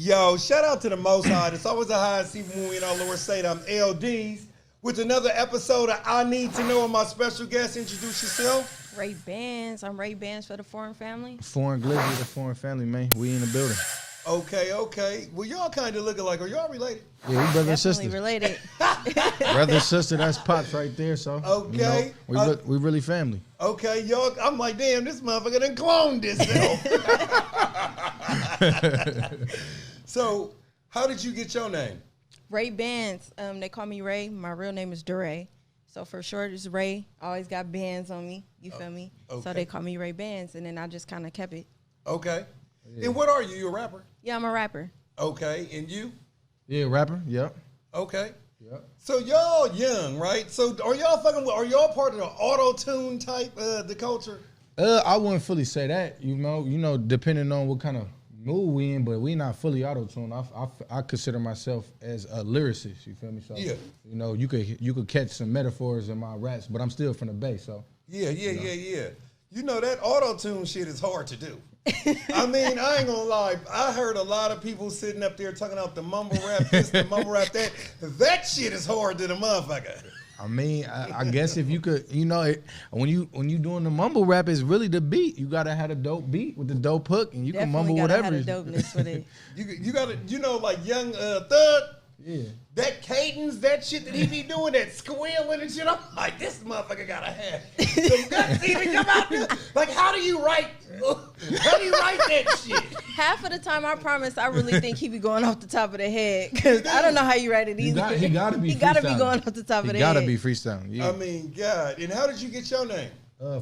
Yo, shout out to the Most High. It's always a high see when we in our Lord State. I'm L-Deez with another episode of I Need to Know. And my special guest, introduce yourself. Ray Bands. I'm Ray Bands for the Foreign Family. Foreign Glizzy, the Foreign Family, man. We in the building. Okay. Well, y'all kind of looking like, are y'all related? Yeah, we brother and sister. Related. Brother and sister, that's Pops right there, so. Okay. You know, we really family. Okay, y'all. I'm like, damn, this motherfucker done cloned himself. So, how did you get your name? Ray Bands. They call me Ray. My real name is DeRay. So for short, it's Ray. Always got bands on me. You feel me? Okay. So they call me Ray Bands, and then I just kind of kept it. Okay. Yeah. And what are you? You a rapper? Yeah, I'm a rapper. Okay. And you? Yeah, rapper. Yep. Okay. Yep. So y'all young, right? So are y'all part of the auto-tune type the culture? I wouldn't fully say that. You know, depending on what kind of mood we in, but we not fully auto-tuned. I consider myself as a lyricist. You feel me? So yeah. You know, you could catch some metaphors in my raps, but I'm still from the Bay, so. Yeah. You know that auto-tune shit is hard to do. I mean, I ain't gonna lie. I heard a lot of people sitting up there talking about the mumble rap this, the mumble rap that. That shit is hard to the motherfucker. I mean, I guess if you could, you know, when you doing the mumble rap, it's really the beat. You gotta have a dope beat with the dope hook, and you Definitely can mumble gotta whatever. have a dopeness with it. You gotta, you know, like Young Thug. Yeah. That cadence, that shit that he be doing, that squealing and shit. I'm like, this motherfucker gotta have some guts to even come out there. Like, how do you write that shit? Half of the time, I promise, I really think he be going off the top of the head, because I don't know how you write it either. He gotta be. He gotta be going off the top of the head. He gotta be freestyling. Yeah. I mean, God. And how did you get your name?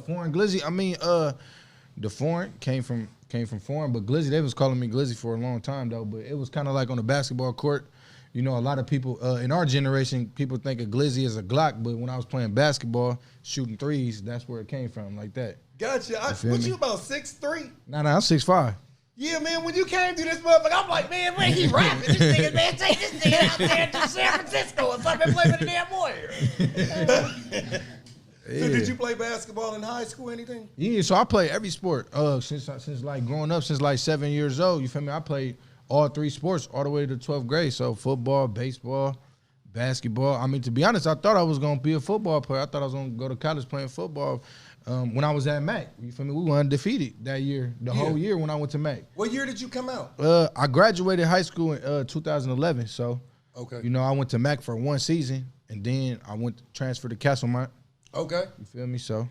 Foreign Glizzy. I mean, the foreign came from foreign, but Glizzy, they was calling me Glizzy for a long time though. But it was kind of like on the basketball court. You know, a lot of people in our generation, people think of Glizzy as a Glock, but when I was playing basketball, shooting threes, that's where it came from, like that. Gotcha. You about 6'3"? Nah, I'm 6'5". Yeah, man, when you came through this motherfucker, I'm like, man, where he rapping? This nigga, man, take this nigga out there to San Francisco or something and play for the damn Warriors. Yeah. So did you play basketball in high school or anything? Yeah, so I played every sport since like growing up, since like 7 years old. You feel me? I played all three sports all the way to 12th grade. So football, baseball, basketball. I mean, to be honest, I thought I was going to be a football player. I thought I was going to go to college playing football when I was at Mac. You feel me? We were undefeated that year, whole year when I went to Mac. What year did you come out? I graduated high school in 2011. So, okay. You know, I went to Mac for one season, and then I went to transfer to Castlemont. Okay. You feel me? So,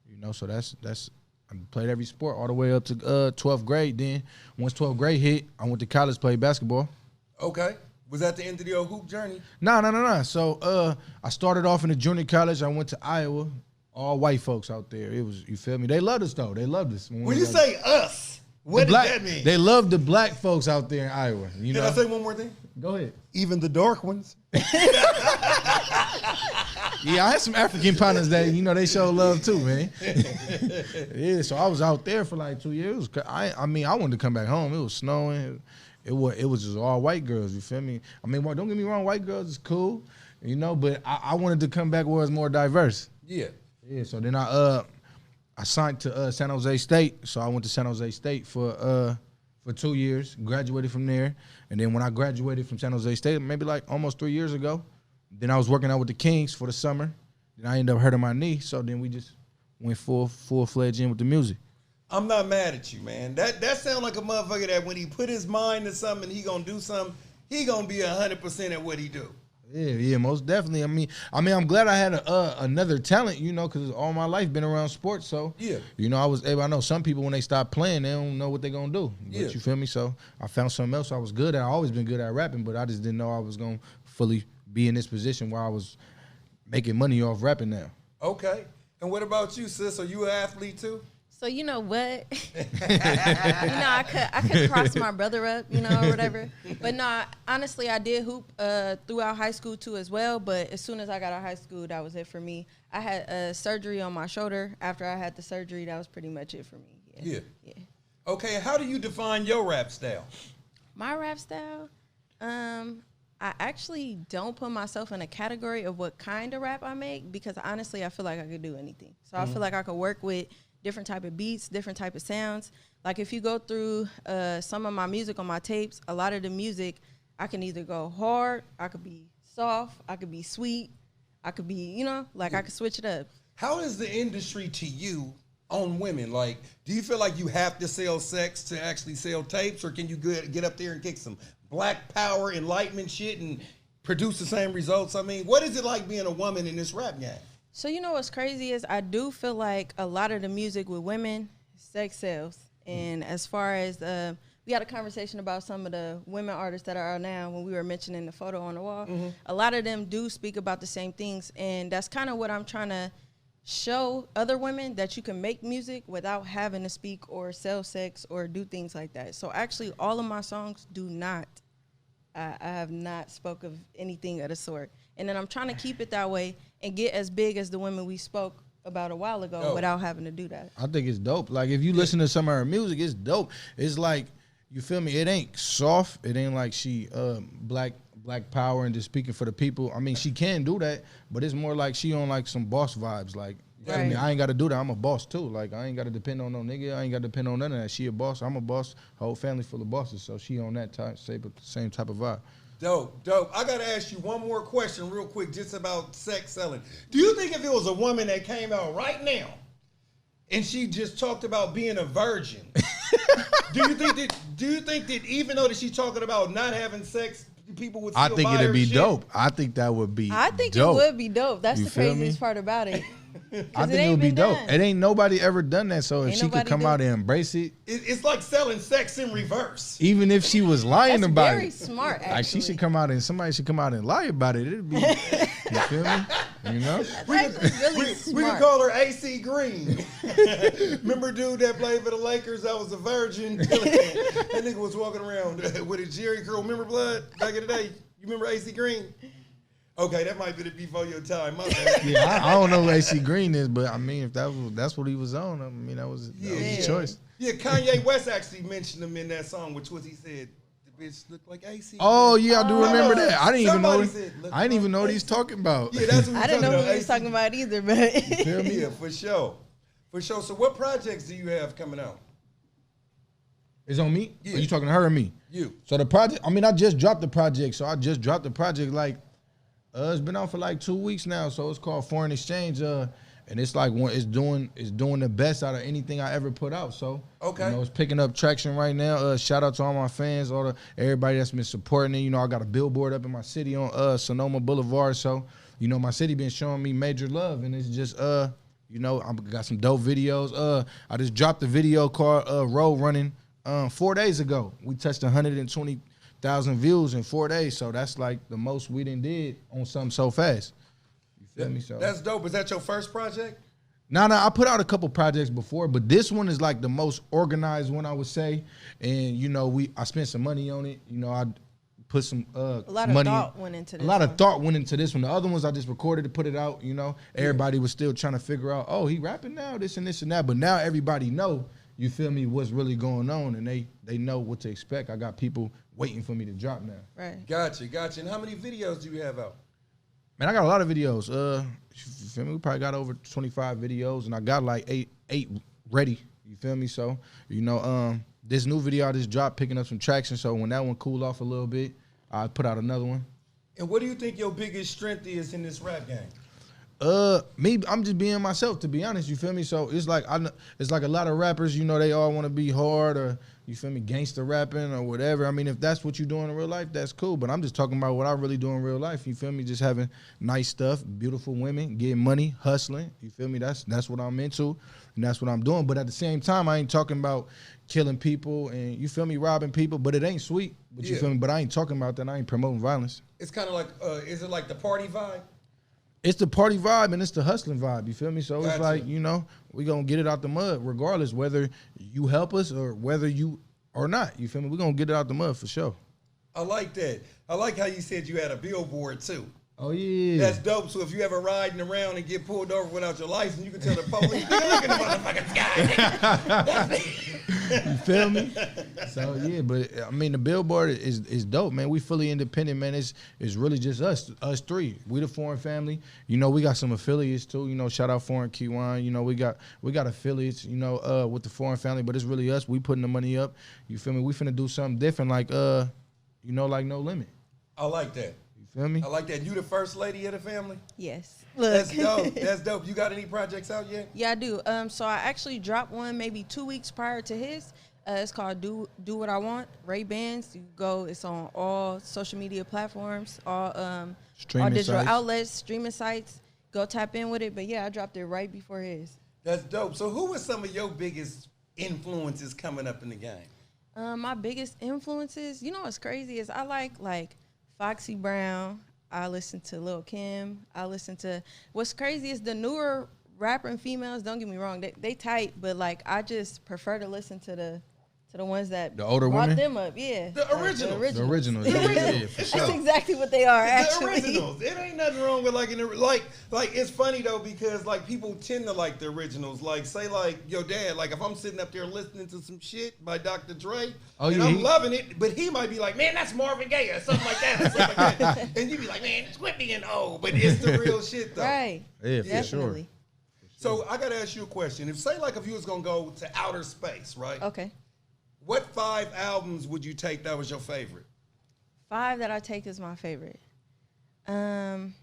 you know, so that's I played every sport all the way up to 12th grade. Then once 12th grade hit, I went to college, played basketball. Okay. Was that the end of your hoop journey? No. So I started off in the junior college. I went to Iowa. All white folks out there. It was, you feel me? They loved us though. They loved us. When you say us, what does that mean? They loved the black folks out there in Iowa. You know? Can I say one more thing? Go ahead. Even the dark ones. Yeah, I had some African partners that, you know, they show love too, man. Yeah, so I was out there for like 2 years. I mean, I wanted to come back home. It was snowing. It was just all white girls, you feel me? I mean, well, don't get me wrong, white girls is cool, you know, but I wanted to come back where it's more diverse. Yeah. Yeah, so then I signed to San Jose State. So I went to San Jose State for 2 years, graduated from there. And then when I graduated from San Jose State, maybe like almost 3 years ago, then I was working out with the Kings for the summer. Then I ended up hurting my knee, so then we just went full-fledged in with the music. I'm not mad at you, man. That sounds like a motherfucker that when he put his mind to something, he gonna do something, he gonna be 100% at what he do. Yeah, most definitely. I mean, I'm glad I had another talent, you know, because all my life been around sports. So, yeah, you know, I know some people when they stop playing, they don't know what they're gonna do. But you feel me? So I found something else I was good at. I always been good at rapping, but I just didn't know I was gonna fully be in this position where I was making money off rapping now. Okay. And what about you, sis? Are you an athlete too? So you know what? I could cross my brother up, you know, or whatever. But no, honestly, I did hoop throughout high school too as well. But as soon as I got out of high school, that was it for me. I had surgery on my shoulder. After I had the surgery, that was pretty much it for me. Yeah. Okay, how do you define your rap style? My rap style? I actually don't put myself in a category of what kind of rap I make because honestly, I feel like I could do anything. So I feel like I could work with different type of beats, different type of sounds. Like if you go through some of my music on my tapes, a lot of the music, I can either go hard, I could be soft, I could be sweet, I could be, you know, like I could switch it up. How is the industry to you on women? Like, do you feel like you have to sell sex to actually sell tapes, or can you get up there and kick some black power enlightenment shit and produce the same results? I mean, what is it like being a woman in this rap game? So you know what's crazy is I do feel like a lot of the music with women, sex sells. And as far as we had a conversation about some of the women artists that are out now when we were mentioning the photo on the wall. A lot of them do speak about the same things, and that's kind of what I'm trying to show other women, that you can make music without having to speak or sell sex or do things like that. So actually all of my songs do not, I have not spoke of anything of the sort. And then I'm trying to keep it that way and get as big as the women we spoke about a while ago without having to do that. I think it's dope. Like if you listen to some of her music, it's dope. It's like, you feel me? It ain't soft. It ain't like she black power and just speaking for the people. I mean, she can do that, but it's more like she on like some boss vibes. Like, I mean, I ain't got to do that. I'm a boss too. Like, I ain't got to depend on no nigga. I ain't got to depend on none of that. She a boss. I'm a boss. Her whole family full of bosses. So she on that same type of vibe. Dope. I got to ask you one more question real quick just about sex selling. Do you think if it was a woman that came out right now and she just talked about being a virgin, do you think that even though that she's talking about not having sex, people would still I think buy it'd her be shit? dope. I think that would be I think dope. it would be dope. That's You the feel craziest me? part about it. I think it would be dope. Done. It ain't nobody ever done that. So if Ain't she could nobody come do out it. and embrace it, It's like selling sex in reverse. even if she was lying That's about very it, smart, like she actually. should come out and somebody should come out and lie about it. It'd be, you feel me? You know? That's actually really We smart. could call her AC Green. Remember dude that played for the Lakers that was a virgin? That nigga was walking around with a Jerry curl. Remember Blood back in the day? You remember AC Green? Okay, that might be the before your time. My bad. Yeah, I don't know who AC Green is, but I mean, if that's what he was on, I mean, that was his choice. Yeah, Kanye West actually mentioned him in that song, which was he said the bitch looked like AC. Oh yeah, I do remember that. I didn't even know. Somebody said, look I didn't even like know what he's AC. talking about. Yeah, that's what I didn't know what he was AC. talking about either, but Feel me? Yeah, for sure. For sure. So what projects do you have coming out? It's on me? Yeah. Are you talking to her or me? You. So the project, I mean, I just dropped the project. So I just dropped the project like, it's been out for like 2 weeks now. So it's called Foreign Exchange. And it's like it's doing the best out of anything I ever put out. So Okay. you know, it's picking up traction right now. Shout out to all my fans, everybody that's been supporting it. You know, I got a billboard up in my city on Sonoma Boulevard. So, you know, my city been showing me major love, and it's just you know, I got some dope videos. I just dropped a video called Road Running 4 days ago. We touched 120,000 views in 4 days. So that's like the most we did on something so fast. You feel me? So That's dope. Is that your first project? No, I put out a couple projects before, but this one is like the most organized one, I would say. And you know, I spent some money on it. You know, I put some a lot of money. thought went into this. A lot of thought went into this one. The other ones I just recorded to put it out. You know, everybody was still trying to figure out, oh, he rapping now, this and this and that. But now everybody know, you feel me, what's really going on, and they know what to expect. I got people waiting for me to drop now. Right. Gotcha. And how many videos do you have out? Man, I got a lot of videos. You feel me? We probably got over 25 videos, and I got like eight ready. You feel me? So, you know, this new video I just dropped, picking up some traction. So when that one cool off a little bit, I put out another one. And what do you think your biggest strength is in this rap game? Me, I'm just being myself, to be honest. You feel me? So it's like it's like a lot of rappers. You know, they all want to be hard or, you feel me, gangster rapping or whatever. I mean, if that's what you're doing in real life, that's cool. But I'm just talking about what I really do in real life. You feel me? Just having nice stuff, beautiful women, getting money, hustling. You feel me? That's what I'm into, and that's what I'm doing. But at the same time, I ain't talking about killing people and, you feel me, robbing people. But it ain't sweet. But you feel me? But I ain't talking about that. I ain't promoting violence. It's kind of like, is it like the party vibe? It's the party vibe and it's the hustling vibe, you feel me? So Gotcha. It's like, you know, we gonna get it out the mud regardless whether you help us or whether you or not, you feel me? We gonna get it out the mud for sure. I like that. I like how you said you had a billboard too. Oh yeah. That's dope. So if you ever riding around and get pulled over without your license, you can tell the police, "Nigga, look at the motherfucking sky." You feel me? So yeah, but I mean the Billboard is dope, man. We fully independent, man. It's really just us three. We the Foreign family. You know, we got some affiliates too. You know, shout out Foreign Kiwan. You know, we got affiliates. You know, with the Foreign family, but it's really us. We putting the money up. You feel me? We finna do something different, like you know, like No Limit. I like that. You feel me? I like that. You the first lady of the family? Yes. That's dope. That's dope. You got any projects out yet? Yeah, I do. So I actually dropped one maybe 2 weeks prior to his. It's called Do What I Want. Ray-Bans. You go. It's on all social media platforms, all digital sites. outlets, streaming sites. Go tap in with it. But yeah, I dropped it right before his. That's dope. So who are some of your biggest influences coming up in the game? My biggest influences, you know what's crazy is I like Foxy Brown. I listen to Lil' Kim. I listen to, what's crazy is the newer rapper and females, don't get me wrong, they tight, but like I just prefer to listen to the ones that The older brought women? them up, yeah. The originals. The originals. Yeah, yeah, for sure. That's exactly what they are, actually. The originals. It ain't nothing wrong with like it's funny though because like people tend to like the originals. Like say like your dad. Like if I'm sitting up there listening to some shit by Dr. Dre, and I'm loving it, but he might be like, man, that's Marvin Gaye or something like that, or something like that. And you be like, man, quit being old, but it's the real shit though. Right. Yeah, for Definitely. sure. So I gotta ask you a question. If you was gonna go to outer space, right? Okay. What 5 albums would you take that was your favorite? 5 that I take is my favorite. You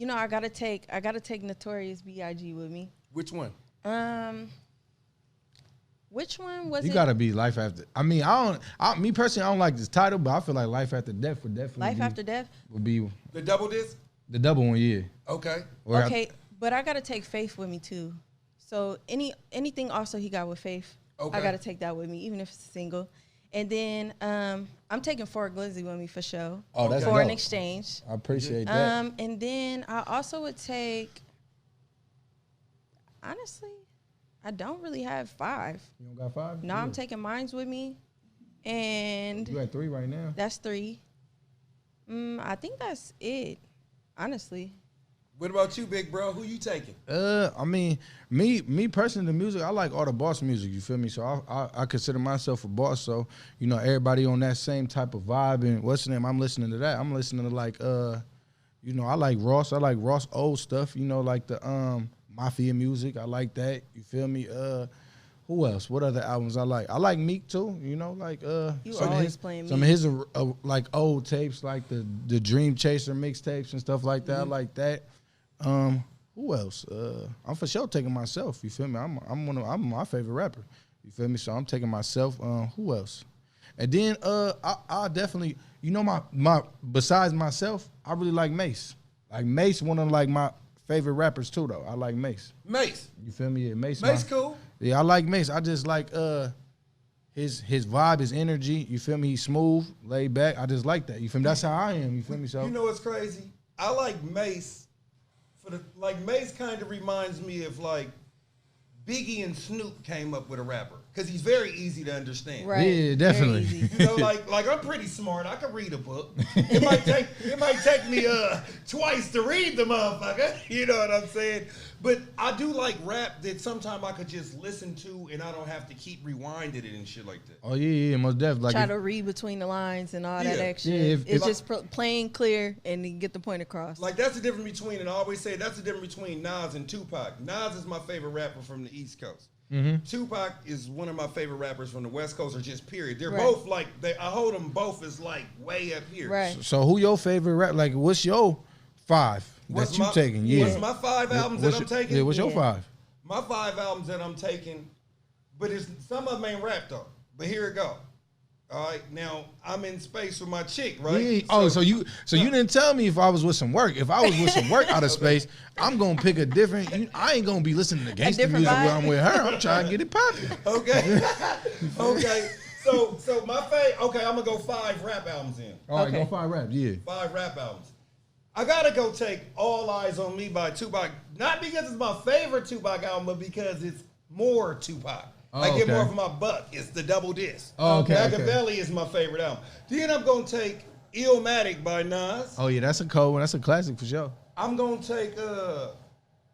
know, I gotta take Notorious B.I.G. with me. Which one? Which one was it? You gotta be Life After. I mean, me personally, I don't like this title, but I feel like Life After Death would definitely. Life After Death would be The double disc? the double one, yeah. Okay. Or okay, but I gotta take Faith with me too. So anything also he got with Faith, okay. I gotta take that with me, even if it's a single. And then I'm taking Fort Glizzy with me for sure. Oh, that's for an dope. exchange. I appreciate that. And then I also would take. Honestly, I don't really have 5. You don't got 5? No, Yeah. I'm taking mines with me, and You at 3 right now. that's 3. I think that's it. Honestly. What about you, big bro? Who you taking? I mean, me personally, the music, I like all the boss music, you feel me? So I consider myself a boss. So, you know, everybody on that same type of vibe. And what's the name? I'm listening to that. I'm listening to like, you know, I like Ross. I like Ross old stuff, you know, like the Mafia music. I like that. You feel me? Who else? What other albums I like? I like Meek too, you know, like You always playing some of his like old tapes, like the Dream Chaser mixtapes and stuff like that. I like that. Who else? I'm for sure taking myself. You feel me? I'm my favorite rapper. You feel me? So I'm taking myself. Who else? And then I definitely, you know, my besides myself, I really like Mace. Like Mace, one of like my favorite rappers too, though. I like Mace. Mace. You feel me? Yeah, Mace. Mace cool. Yeah, I like Mace. I just like his vibe, his energy. You feel me? He's smooth, laid back. I just like that. You feel me? That's how I am. You feel me? So You know what's crazy? I like Mace. Mace kind of reminds me of like Biggie and Snoop came up with a rapper because he's very easy to understand. Right. Yeah, definitely. Very easy. You know, like I'm pretty smart. I can read a book. It might take me twice to read the motherfucker. You know what I'm saying? But I do like rap that sometimes I could just listen to and I don't have to keep rewinding it and shit like that. Oh yeah, most definitely. Like Try to read between the lines and all that Yeah. extra. Yeah, It's just plain clear and you get the point across. Like that's the difference between, and I always say that's the difference between Nas and Tupac. Nas is my favorite rapper from the East Coast. Mm-hmm. Tupac is one of my favorite rappers from the West Coast, or just period. They're Right. both like I hold them both as like way up here. Right. So who your favorite rap? Like, what's your 5 What's that you my- taking? Yeah. What's my 5 albums that I'm taking? Yeah, what's your Yeah. 5? My 5 albums that I'm taking, but some of them ain't rap though. But here it go. All right, now I'm in space with my chick, right? Yeah. Oh, so you didn't tell me if I was with some work. If I was with some work out of space, I'm gonna pick a different. I ain't gonna be listening to gangster different music vibe? when I'm with her. I'm trying to get it popping. Okay. Okay. So my okay, I'm gonna go 5 rap albums in. All right, Okay. go 5 rap. Yeah. 5 rap albums. I gotta go take All Eyes on Me by Tupac. Not because it's my favorite Tupac album, but because it's more Tupac. I get okay. more for my buck. It's the double disc. Oh, okay, Machiavelli is my favorite album. Then I'm gonna take Illmatic by Nas. Oh yeah, that's a cold one. That's a classic for sure. I'm gonna take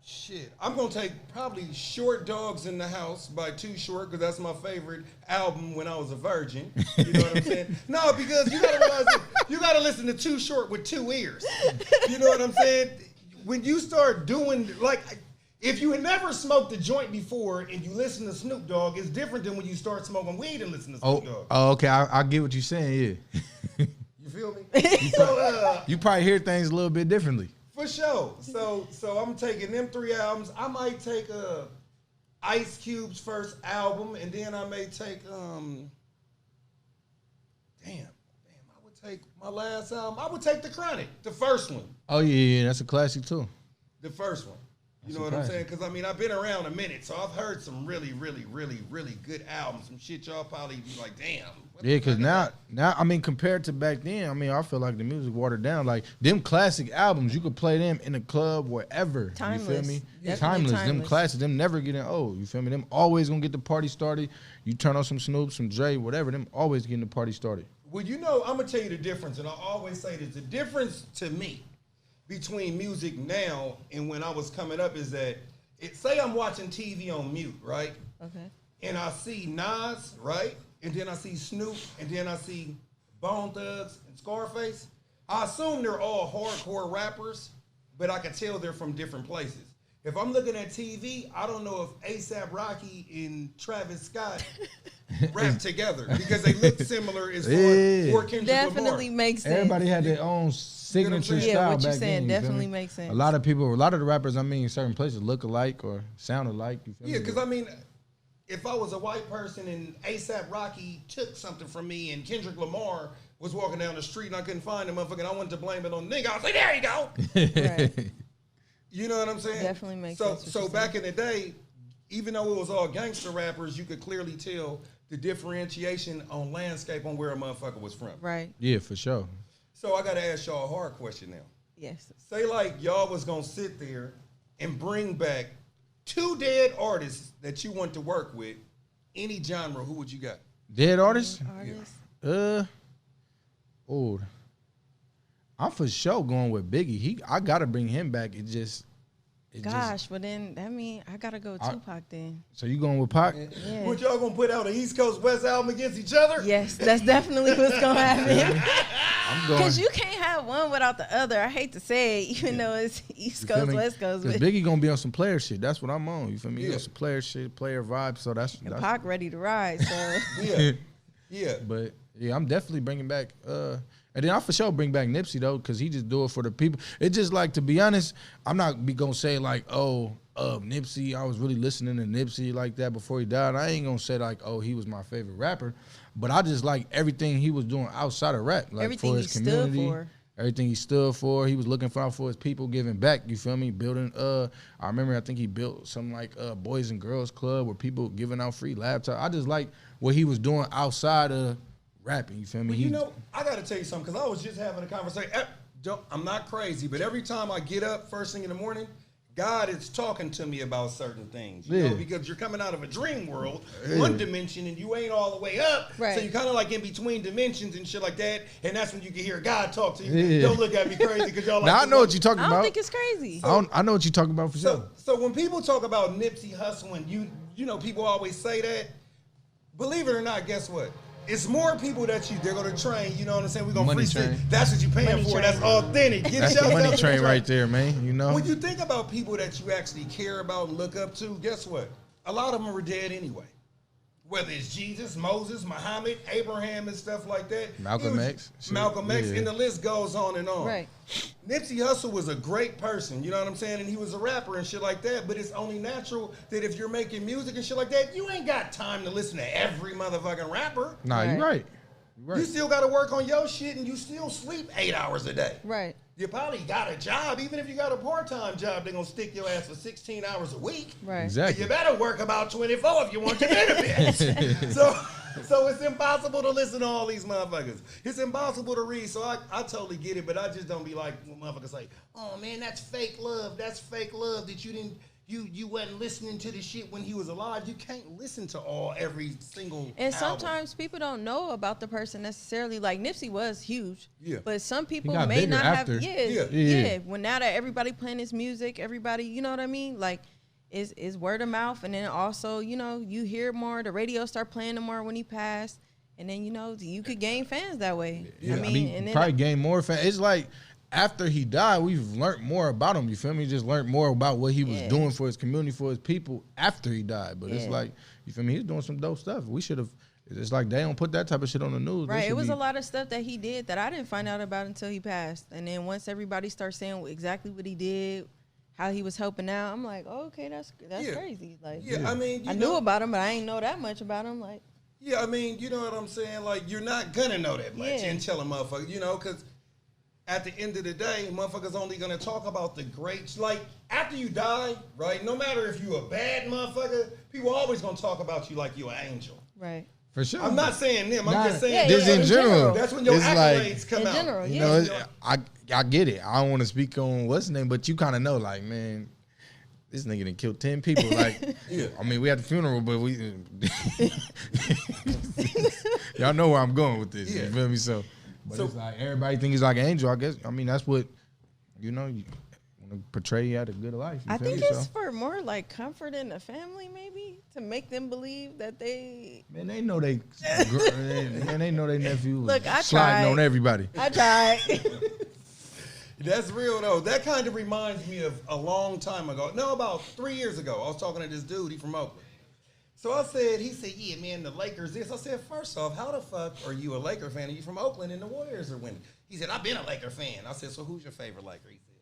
Shit, I'm gonna take probably Short Dogs in the House by Too Short because that's my favorite album when I was a virgin. You know what I'm saying? No, because you gotta realize that you gotta listen to Too Short with 2 ears. You know what I'm saying? When you start doing like, if you had never smoked a joint before and you listen to Snoop Dogg, it's different than when you start smoking weed and listen to Snoop Dogg. Oh, okay. I get what you're saying. Yeah. You feel me? So You probably hear things a little bit differently. for sure. So I'm taking them 3 albums. I might take Ice Cube's first album, and then I may take I would take my last album. I would take The Chronic, the first one. Oh yeah, that's a classic too. The first one. You That's know a what I'm classic. saying? Because I mean, I've been around a minute, so I've heard some really, really, really, really good albums. Some shit y'all probably be like, damn. what the Yeah, because fuck is now, I mean, compared to back then, I mean, I feel like the music watered down. Like, them classic albums, you could play them in a club, wherever. Timeless. You feel me? Definitely Timeless. Them timeless. classics, them never getting old. You feel me? Them always gonna get the party started. You turn on some Snoop, some Dre, whatever, them always getting the party started. Well, you know, I'm gonna tell you the difference, and I always say this: the difference to me between music now and when I was coming up is that, say I'm watching TV on mute, right? Okay. And I see Nas, right? And then I see Snoop, and then I see Bone Thugs and Scarface. I assume they're all hardcore rappers, but I can tell they're from different places. If I'm looking at TV, I don't know if A$AP Rocky and Travis Scott rap together because they look similar as Yeah. for Kendrick Definitely Lamar. makes sense. Everybody had their own signature Yeah, style what you back saying then. you feel definitely me? makes sense. A lot of people, a lot of the rappers, I mean, in certain places look alike or sound alike. You feel Yeah, me? because I mean, if I was a white person and A$AP Rocky took something from me and Kendrick Lamar was walking down the street and I couldn't find him, motherfucker, and I wanted to blame it on the nigga, I was like, there you go. Right. You know what I'm saying? Definitely makes so, sense what So you're back in the day, even though it was all gangster rappers, you could clearly tell the differentiation on landscape on where a motherfucker was from. Right. Yeah, for sure. So I got to ask y'all a hard question now. Yes. Say like y'all was going to sit there and bring back 2 dead artists that you want to work with, any genre, who would you got? Dead artists? Artists. Old. I'm for sure going with Biggie. I gotta bring him back. Gosh, but then that mean I gotta go Tupac then. So you going with Pac? Yeah. What y'all gonna put out an East Coast West album against each other? Yes, that's definitely what's gonna happen. I'm going. Because you can't have one without the other. I hate to say it, even though it's East You feel Coast, me? West Coast. 'Cause But Biggie gonna be on some player shit. That's what I'm on. You feel me? He Yeah. on some player shit, player vibe. So that's Pac ready to ride, so Yeah. Yeah. But yeah, I'm definitely bringing back. And then I for sure bring back Nipsey though, cause he just do it for the people. It just like, to be honest, I'm not gonna say like, oh, Nipsey. I was really listening to Nipsey like that before he died. I ain't gonna say like, oh, he was my favorite rapper, but I just like everything he was doing outside of rap, like everything for he his stood community. for. Everything he stood for, he was looking for his people, giving back. You feel me? Building. I remember, I think he built something like Boys and Girls Club where people giving out free laptops. I just like what he was doing outside of rapping. You feel me? Well, you know, I got to tell you something because I was just having a conversation. I'm not crazy, but every time I get up first thing in the morning, God is talking to me about certain things, you know, because you're coming out of a dream world, one dimension, and you ain't all the way up. Right. So you're kind of like in between dimensions and shit like that, and that's when you can hear God talk to you. Don't look at me crazy because y'all like. Now I know what you're talking I don't about. think it's crazy. I know what you're talking about for sure. So when people talk about Nipsey Hussle, and you know, people always say that. Believe it or not, guess what? It's more people that they're gonna train. You know what I'm saying? We're gonna Money freestyle. train. That's what you're paying Money for. train. That's authentic. Get That's the yourself money out train there. right there, man. You know. When you think about people that you actually care about and look up to, guess what? A lot of them are dead anyway. Whether it's Jesus, Moses, Muhammad, Abraham, and stuff like that. Malcolm X. Shit. Malcolm X, Yeah. and the list goes on and on. Right. Nipsey Hussle was a great person, you know what I'm saying? And he was a rapper and shit like that, but it's only natural that if you're making music and shit like that, you ain't got time to listen to every motherfucking rapper. Nah, you're right. You're You right. still got to work on your shit and you still sleep 8 hours a day. Right. You probably got a job. Even if you got a part-time job, they're going to stick your ass for 16 hours a week. Right. Exactly. You better work about 24 if you want your benefits. So it's impossible to listen to all these motherfuckers. It's impossible to read. So I totally get it, but I just don't be like when motherfuckers say, oh man, that's fake love. That's fake love that you you wasn't listening to the shit when he was alive. You can't listen to every single And album. sometimes people don't know about the person necessarily. Like Nipsey was huge, but some people got may bigger not after. have. Yeah. When now that everybody playing his music, everybody, you know what I mean? Like, is word of mouth, and then also, you know, you hear more. The radio start playing him more when he passed, and then, you know, you could gain fans that way. Yeah, I mean and then probably gain more fans. It's like after he died, we've learned more about him. You feel me? Just learned more about what he was doing for his community, for his people after he died. But it's like, you feel me? He's doing some dope stuff. We should have. It's like they don't put that type of shit on the news. Right. It was a lot of stuff that he did that I didn't find out about until he passed. And then once everybody starts saying exactly what he did, how he was helping out, I'm like, oh, okay, that's crazy. Like, I mean, I knew about him, but I ain't know that much about him. Like, I mean, you know what I'm saying? Like, you're not gonna know that much until a motherfucker, you know, because at the end of the day, motherfuckers only gonna talk about the greats. Like, after you die, right? No matter if you a bad motherfucker, people always gonna talk about you like you an angel. right. For sure. I'm not saying them. I'm just saying just in general. That's when your it's accolades like, come in out. general, you know, I get it. I don't want to speak on what's his name, but you kind of know, like, man, this nigga done killed 10 people. Like, I mean, we had the funeral, but we, y'all know where I'm going with this. You feel me? So it's like everybody think he's like an angel. I guess. I mean, that's what, you know, you want to portray you had a good life. I think it's for more like comfort in the family, maybe, to make them believe that they. Man, they know they know they nephew was Look, I sliding tried. on everybody. I tried. That's real though. That kind of reminds me of a long time ago. No, about 3 years ago. I was talking to this dude. He from Oakland. So he said, yeah, man, the Lakers this. I said, first off, how the fuck are you a Laker fan and you from Oakland and the Warriors are winning? He said, I've been a Laker fan. I said, so who's your favorite Laker? He said,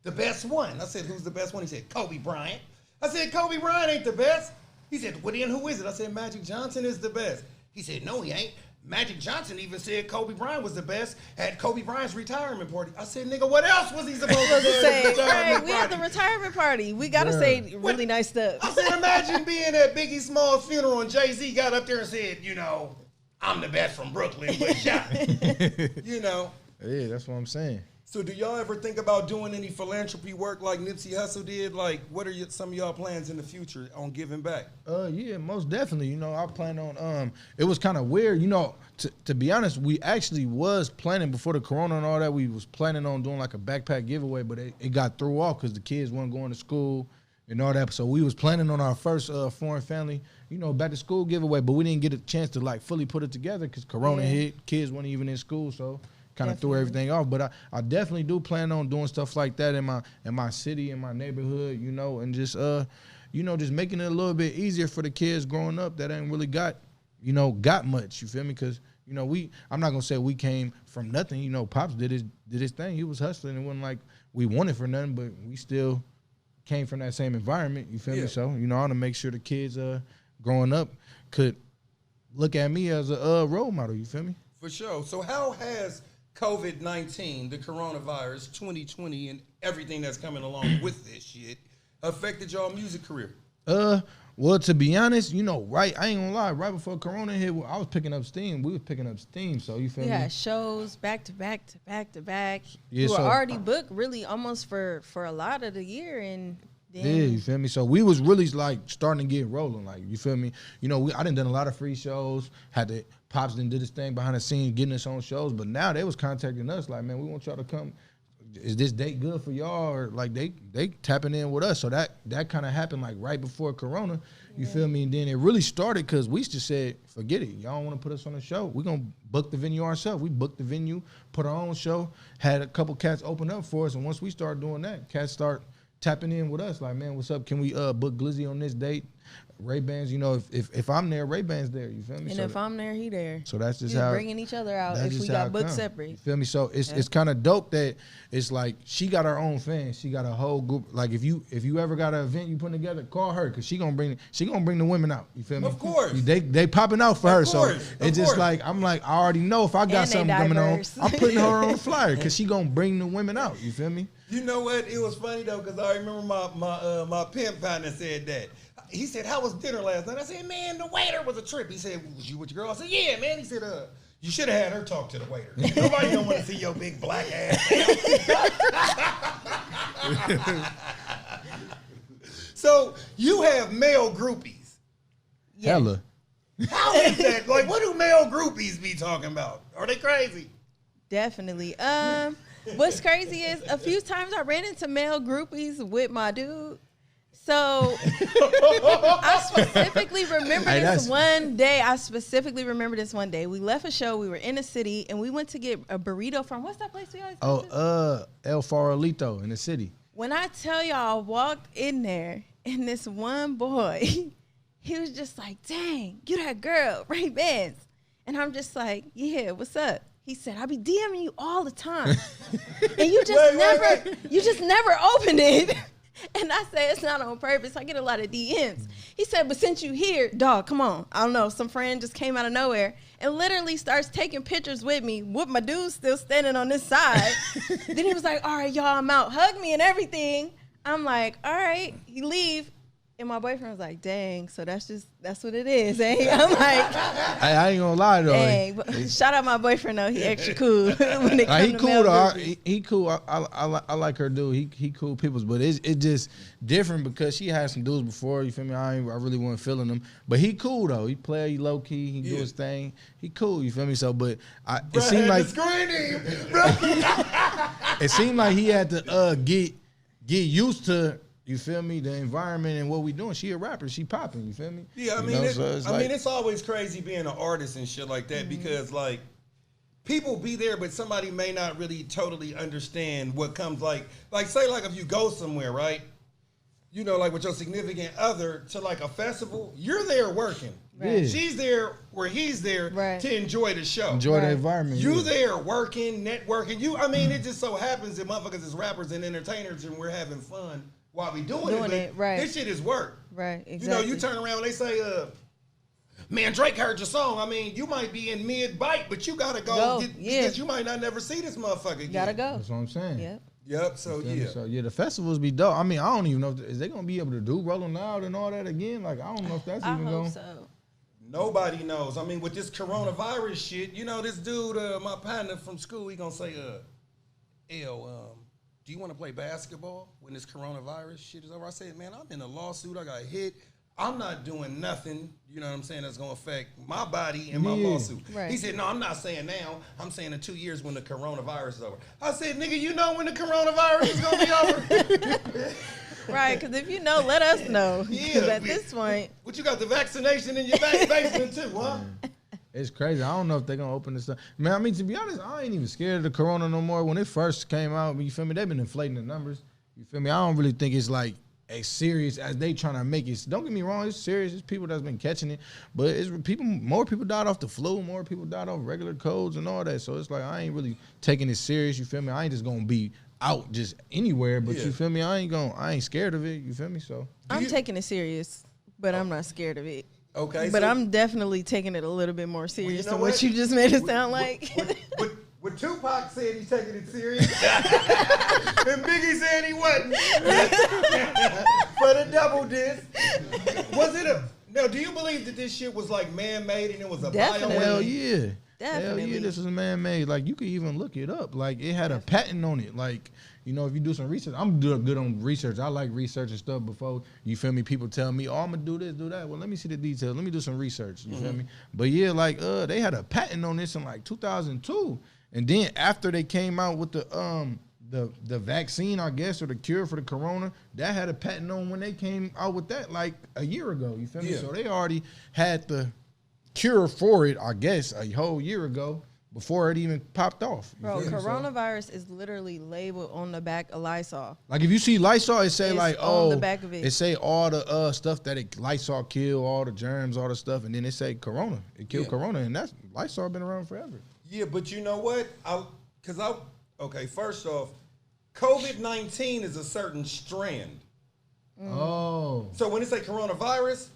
the best one. I said, who's the best one? He said, Kobe Bryant. I said, Kobe Bryant ain't the best. He said, well, then who is it? I said, Magic Johnson is the best. He said, no, he ain't. Magic Johnson even said Kobe Bryant was the best at Kobe Bryant's retirement party. I said, nigga, what else was he supposed to say? Right, we had the retirement party. We got to say really nice stuff. I said, imagine being at Biggie Smalls' funeral and Jay-Z got up there and said, you know, I'm the best from Brooklyn, but you know. Yeah, that's what I'm saying. So do y'all ever think about doing any philanthropy work like Nipsey Hussle did? Like, what are some of y'all plans in the future on giving back? Yeah, most definitely. You know, I plan on, it was kind of weird. You know, to be honest, we actually was planning before the corona and all that, we was planning on doing like a backpack giveaway, but it got threw off because the kids weren't going to school and all that. So we was planning on our first foreign family, you know, back to school giveaway, but we didn't get a chance to like fully put it together because corona hit, kids weren't even in school, so kind of threw everything off. But I definitely do plan on doing stuff like that in my city, in my neighborhood, you know, and just you know, just making it a little bit easier for the kids growing up that ain't really got much, you feel me? Because, you know, I'm not gonna say we came from nothing, you know, Pops did his thing. He was hustling. It wasn't like we wanted for nothing, but we still came from that same environment, you feel me? So, you know, I want to make sure the kids growing up could look at me as a role model, you feel me? For sure. So how has COVID-19, the coronavirus, 2020, and everything that's coming along with this shit affected y'all music career? Well, to be honest, you know, I ain't gonna lie, right before Corona hit, I was picking up steam. We was picking up steam, so you feel me? Yeah, shows back to back to back to back. Yeah, we were already booked really almost for a lot of the year, and then yeah, you feel me? So we was really like starting to get rolling, like, you feel me? You know, I done a lot of free shows, Pops done did his thing behind the scenes, getting us on shows, but now they was contacting us like, man, we want y'all to come. Is this date good for y'all? Or like they tapping in with us. So that kind of happened like right before Corona. You feel me? And then it really started because we just said, forget it. Y'all don't want to put us on a show. We're going to book the venue ourselves. We booked the venue, put our own show, had a couple cats open up for us. And once we started doing that, cats start tapping in with us like, man, what's up? Can we book Glizzy on this date? Ray-Bans, you know, if I'm there, Ray-Bans there, you feel me? And so if I'm there, he there. So that's just Just how bringing each other out if we got booked separate. You feel me? So it's kind of dope that it's like she got her own fans. She got a whole group. Like if you ever got an event you putting together, call her because she gonna bring the women out. You feel me? Of course. They popping out for her. So it's just course. like I already know if I got something coming on, I'm putting her on the flyer because she gonna bring the women out. You feel me? You know what? It was funny though because I remember my pimp partner said that. He said, how was dinner last night? I said, man, the waiter was a trip. He said, was you with your girl? I said, yeah, man. He said, you should have had her talk to the waiter. Nobody don't want to see your big black ass. So you have male groupies. Yes. Hella. How is that? Like, what do male groupies be talking about? Are they crazy? Definitely. What's crazy is a few times I ran into male groupies with my dude. So I specifically remember this one day. We left a show. We were in the city, and we went to get a burrito from, what's that place we always go to? El Farolito in the city. When I tell y'all, I walked in there, and this one boy, he was just like, dang, you that girl, Ray-Bans. And I'm just like, yeah, what's up? He said, I be DMing you all the time. And you just never opened it. And I said, it's not on purpose. I get a lot of DMs. He said, but since you here, dog, come on. I don't know. Some friend just came out of nowhere and literally starts taking pictures with me with my dude still standing on this side. Then he was like, all right, y'all, I'm out. Hug me and everything. I'm like, all right. He leave. And my boyfriend was like, dang, so that's what it is, eh? I'm like, I ain't gonna lie though. dang. But shout out my boyfriend though, he extra cool. When it He come to cool male though. groupies. He cool. I like her dude. He cool peoples, but it's just different because she had some dudes before. You feel me? I really wasn't feeling them, but he cool though. He play low key. He do his thing. He cool. You feel me? So, but it seemed like it seemed like he had to get used to. You feel me? The environment and what we doing. She a rapper. She popping. You feel me? Yeah, I mean, it's always crazy being an artist and shit like that because like people be there, but somebody may not really totally understand what comes like say like if you go somewhere, right? You know, like with your significant other to like a festival, you're there working. Right. She's there where he's there to enjoy the show. Enjoy the environment. You there working, networking. It just so happens that motherfuckers is rappers and entertainers and we're having fun while we doing it. Right. This shit is work. Right, exactly. You know, you turn around, they say, man, Drake heard your song. I mean, you might be in mid-bite, but you got to go because you might not never see this motherfucker again. Got to go. That's what I'm saying. Yep, so yeah. So yeah, the festivals be dope. I mean, I don't even know, is they going to be able to do Rolling Loud and all that again? Like, I don't know if that's even going. I hope so. Nobody knows. I mean, with this coronavirus shit, you know, this dude, my partner from school, he going to say, do you want to play basketball when this coronavirus shit is over? I said, man, I'm in a lawsuit. I got hit. I'm not doing nothing, you know what I'm saying, that's going to affect my body and my lawsuit. Right. He said, no, I'm not saying now. I'm saying in 2 years when the coronavirus is over. I said, nigga, you know when the coronavirus is going to be over? Right, because if you know, let us know. Because at this point. But you got the vaccination in your basement too, huh? It's crazy. I don't know if they're going to open this up. Man, I mean, to be honest, I ain't even scared of the corona no more. When it first came out, you feel me, they've been inflating the numbers. You feel me? I don't really think it's like as serious as they trying to make it. Don't get me wrong, it's serious. It's people that's been catching it. But it's more people died off the flu, more people died off regular colds and all that. So it's like I ain't really taking it serious, you feel me? I ain't just going to be out just anywhere, but you feel me? I ain't scared of it, you feel me? So I'm taking it serious, but I'm not scared of it. Okay, but I'm definitely taking it a little bit more serious than what you just made it sound like. What Tupac said he's taking it serious, and Biggie said he wasn't. For the double disc, was it now? Do you believe that this shit was like man-made and it was a bio? Hell yeah. Definitely. Hell yeah, this was man-made. Like, you could even look it up. Like, it had a patent on it. Like, you know, if you do some research, I'm good on research. I like research and stuff before, you feel me, people tell me, oh, I'm going to do this, do that. Well, let me see the details. Let me do some research. You feel me? But, yeah, like, they had a patent on this in, like, 2002. And then after they came out with the vaccine, I guess, or the cure for the corona, that had a patent on when they came out with that, like, a year ago. You feel me? So they already had the cure for it, I guess, a whole year ago before it even popped off. Bro, coronavirus is literally labeled on the back of Lysol. Like if you see Lysol, it say it's like, on the back of it say all the stuff that Lysol kill, all the germs, all the stuff, and then it say corona. It killed corona, and that's Lysol been around forever. Yeah, but you know what? Okay, first off, COVID-19 is a certain strand. Oh. So when it say coronavirus,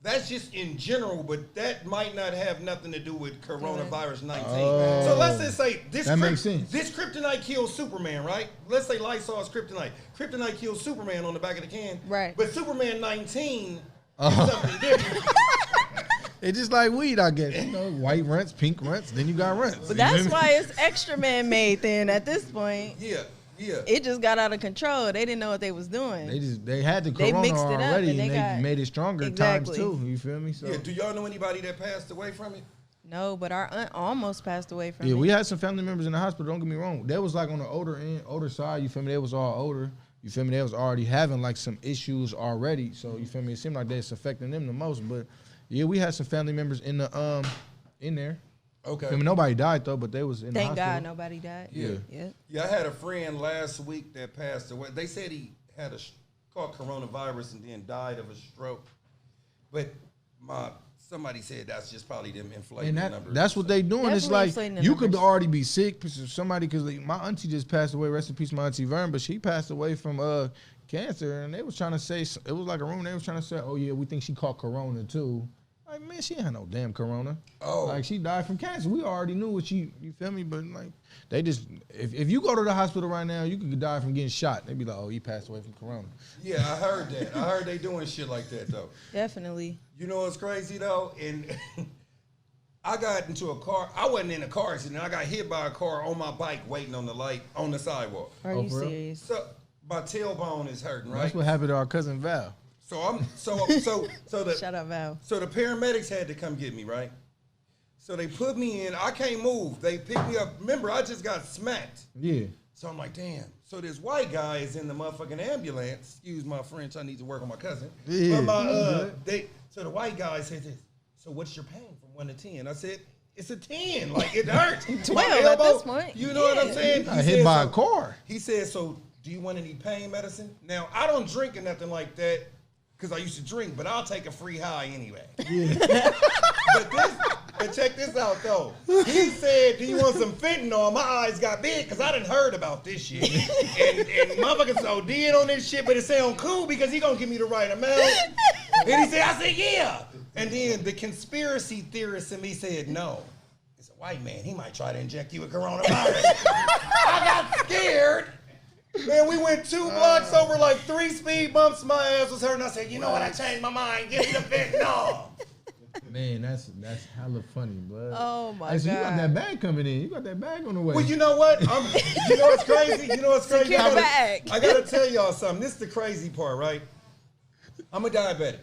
that's just in general, but that might not have nothing to do with coronavirus 19. So let's just say makes sense. This kryptonite kills Superman, right? Let's say Lysol is kryptonite. Kryptonite kills Superman on the back of the can. Right. But Superman 19 is something different. It's just like weed, I guess. You know, white runts, pink runts, then you got runts. But that's why it's extra man-made then at this point. Yeah. Yeah. It just got out of control. They didn't know what they was doing. They had the They corona mixed it up already, and and they they got- made it stronger Exactly. times 2. You feel me? So Yeah. Do y'all know anybody that passed away from it? No, but our aunt almost passed away from yeah, it. we had some family members in the hospital. Don't get me wrong. They was like on the older side. You feel me? They was all older. You feel me? They was already having like some issues already. So you feel me? It seemed like that's affecting them the most. But yeah, we had some family members in the in there. Okay. I mean, nobody died though, but they was in the Thank hospital. God nobody died. Yeah. Yeah. Yeah, I had a friend last week that passed away. They said he had caught coronavirus and then died of a stroke. But somebody said that's just probably them inflating And the numbers. that's what they doing. It's Definitely like inflating the you could numbers. already be sick. Somebody, because like, my auntie just passed away. Rest in peace, my auntie Vern. But she passed away from cancer, and they was trying to say it was like a rumor. They was trying to say, oh yeah, we think she caught corona too. Like, man, she ain't had no damn corona. Oh. Like, she died from cancer. We already knew what you feel me? But, like, they just, if you go to the hospital right now, you could die from getting shot. They be like, oh, he passed away from corona. Yeah, I heard that. I heard they doing shit like that, though. Definitely. You know what's crazy, though? And I got into a car. I wasn't in a car accident. I got hit by a car on my bike waiting on the light on the sidewalk. Are Oh, you for real? serious? So my tailbone is hurting, right? That's what happened to our cousin Val. So Shout out Val. So the paramedics had to come get me, right? So they put me in. I can't move. They picked me up. Remember, I just got smacked. Yeah. So I'm like, damn. So this white guy is in the motherfucking ambulance. Excuse my French. I need to work on my cousin. Yeah. But so the white guy said this. So what's your pain from 1 to 10? I said, it's a 10. Like, it hurts. 12 My at this elbow. point. You know what I'm saying? Got hit by a car. He said, so do you want any pain medicine? Now, I don't drink or nothing like that because I used to drink, but I'll take a free high anyway. Yeah. But check this out, though. He said, do you want some fentanyl? My eyes got big because I done heard about this shit. and motherfuckers OD'ing on this shit, but it sound cool because he going to give me the right amount. And he said, I said, yeah. And then the conspiracy theorist in me said, no. It's a white man. He might try to inject you with coronavirus. I got scared. Man, we went 2 blocks over like 3 speed bumps. My ass was hurting. I said, you know what? I changed my mind. Give me the fentanyl. Man, that's hella funny, bud. Oh my Hey, so you got God. that bag coming in. You got that bag on the way. Well, you know what? You know what's crazy? You know what's crazy? Secure bag. I gotta tell y'all something. This is the crazy part, right? I'm a diabetic.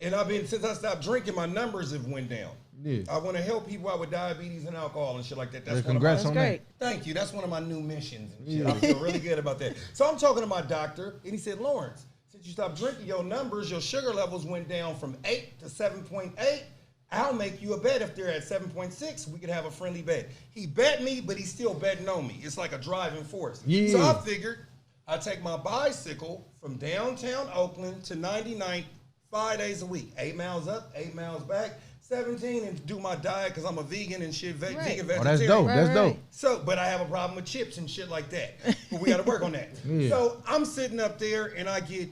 And since I stopped drinking, my numbers have went down. Yeah. I want to help people out with diabetes and alcohol and shit like that. That's Yeah, one of my, congrats on that. Great. Thank you. That's one of my new missions and shit. I feel really good about that. So I'm talking to my doctor, and he said, Lawrence, since you stopped drinking, your numbers, your sugar levels went down from 8 to 7.8. I'll make you a bet if they're at 7.6. We could have a friendly bet. He bet me, but he's still betting on me. It's like a driving force. Yeah. So I figured I'd take my bicycle from downtown Oakland to 99th 5 days a week. 8 miles up, 8 miles back, 17, and do my diet because I'm a vegan and shit, vegan vegetarian. Oh, that's dope. That's dope. So, but I have a problem with chips and shit like that. But we got to work on that. Yeah. So I'm sitting up there and I get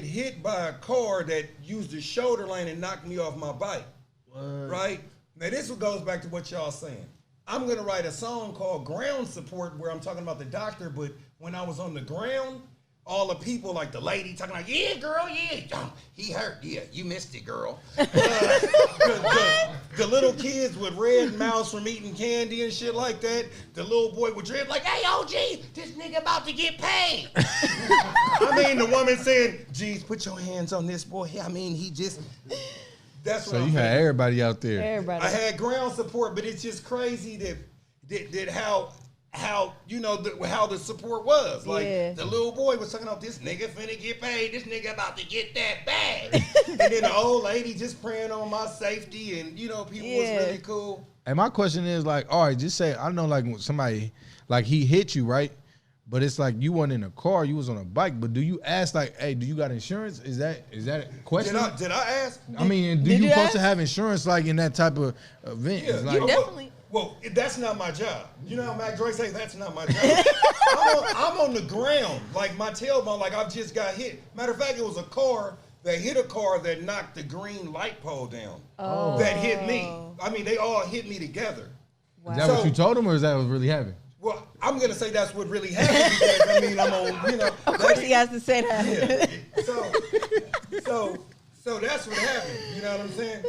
hit by a car that used the shoulder lane and knocked me off my bike. Right? Now this goes back to what y'all saying. I'm gonna write a song called Ground Support where I'm talking about the doctor, but when I was on the ground, all the people, like the lady talking like, yeah, girl, yeah, he hurt, yeah, you missed it, girl. The little kids with red mouths from eating candy and shit like that. The little boy with dread like, hey, OG, this nigga about to get paid. I mean, the woman saying, geez, put your hands on this boy. I mean, he just, that's what So I'm you had everybody out there. Everybody. I had ground support, but it's just crazy that how you know how the support was. Like Yeah. the little boy was talking about this nigga finna get paid, this nigga about to get that bag. And then the old lady just praying on my safety, and you know, people was really cool. And my question is like, all right, just say I know like when somebody like he hit you, right? But it's like you weren't in a car, you was on a bike. But do you ask like, hey, do you got insurance? Is that a question? Did I ask? I mean, do Did you you supposed ask? to have insurance like in that type of event? Yeah, It's like, definitely. Well, that's not my job. You know how Mac Dre says that's not my job. I'm on the ground, like my tailbone, like I've just got hit. Matter of fact, it was a car that hit a car that knocked the green light pole down. Oh. That hit me. I mean, they all hit me together. Wow. is that what you told him, or is that what really happened? Well, I'm gonna say that's what really happened because I mean I'm on, you know. Of course he has to say that. Yeah. So that's what happened. You know what I'm saying?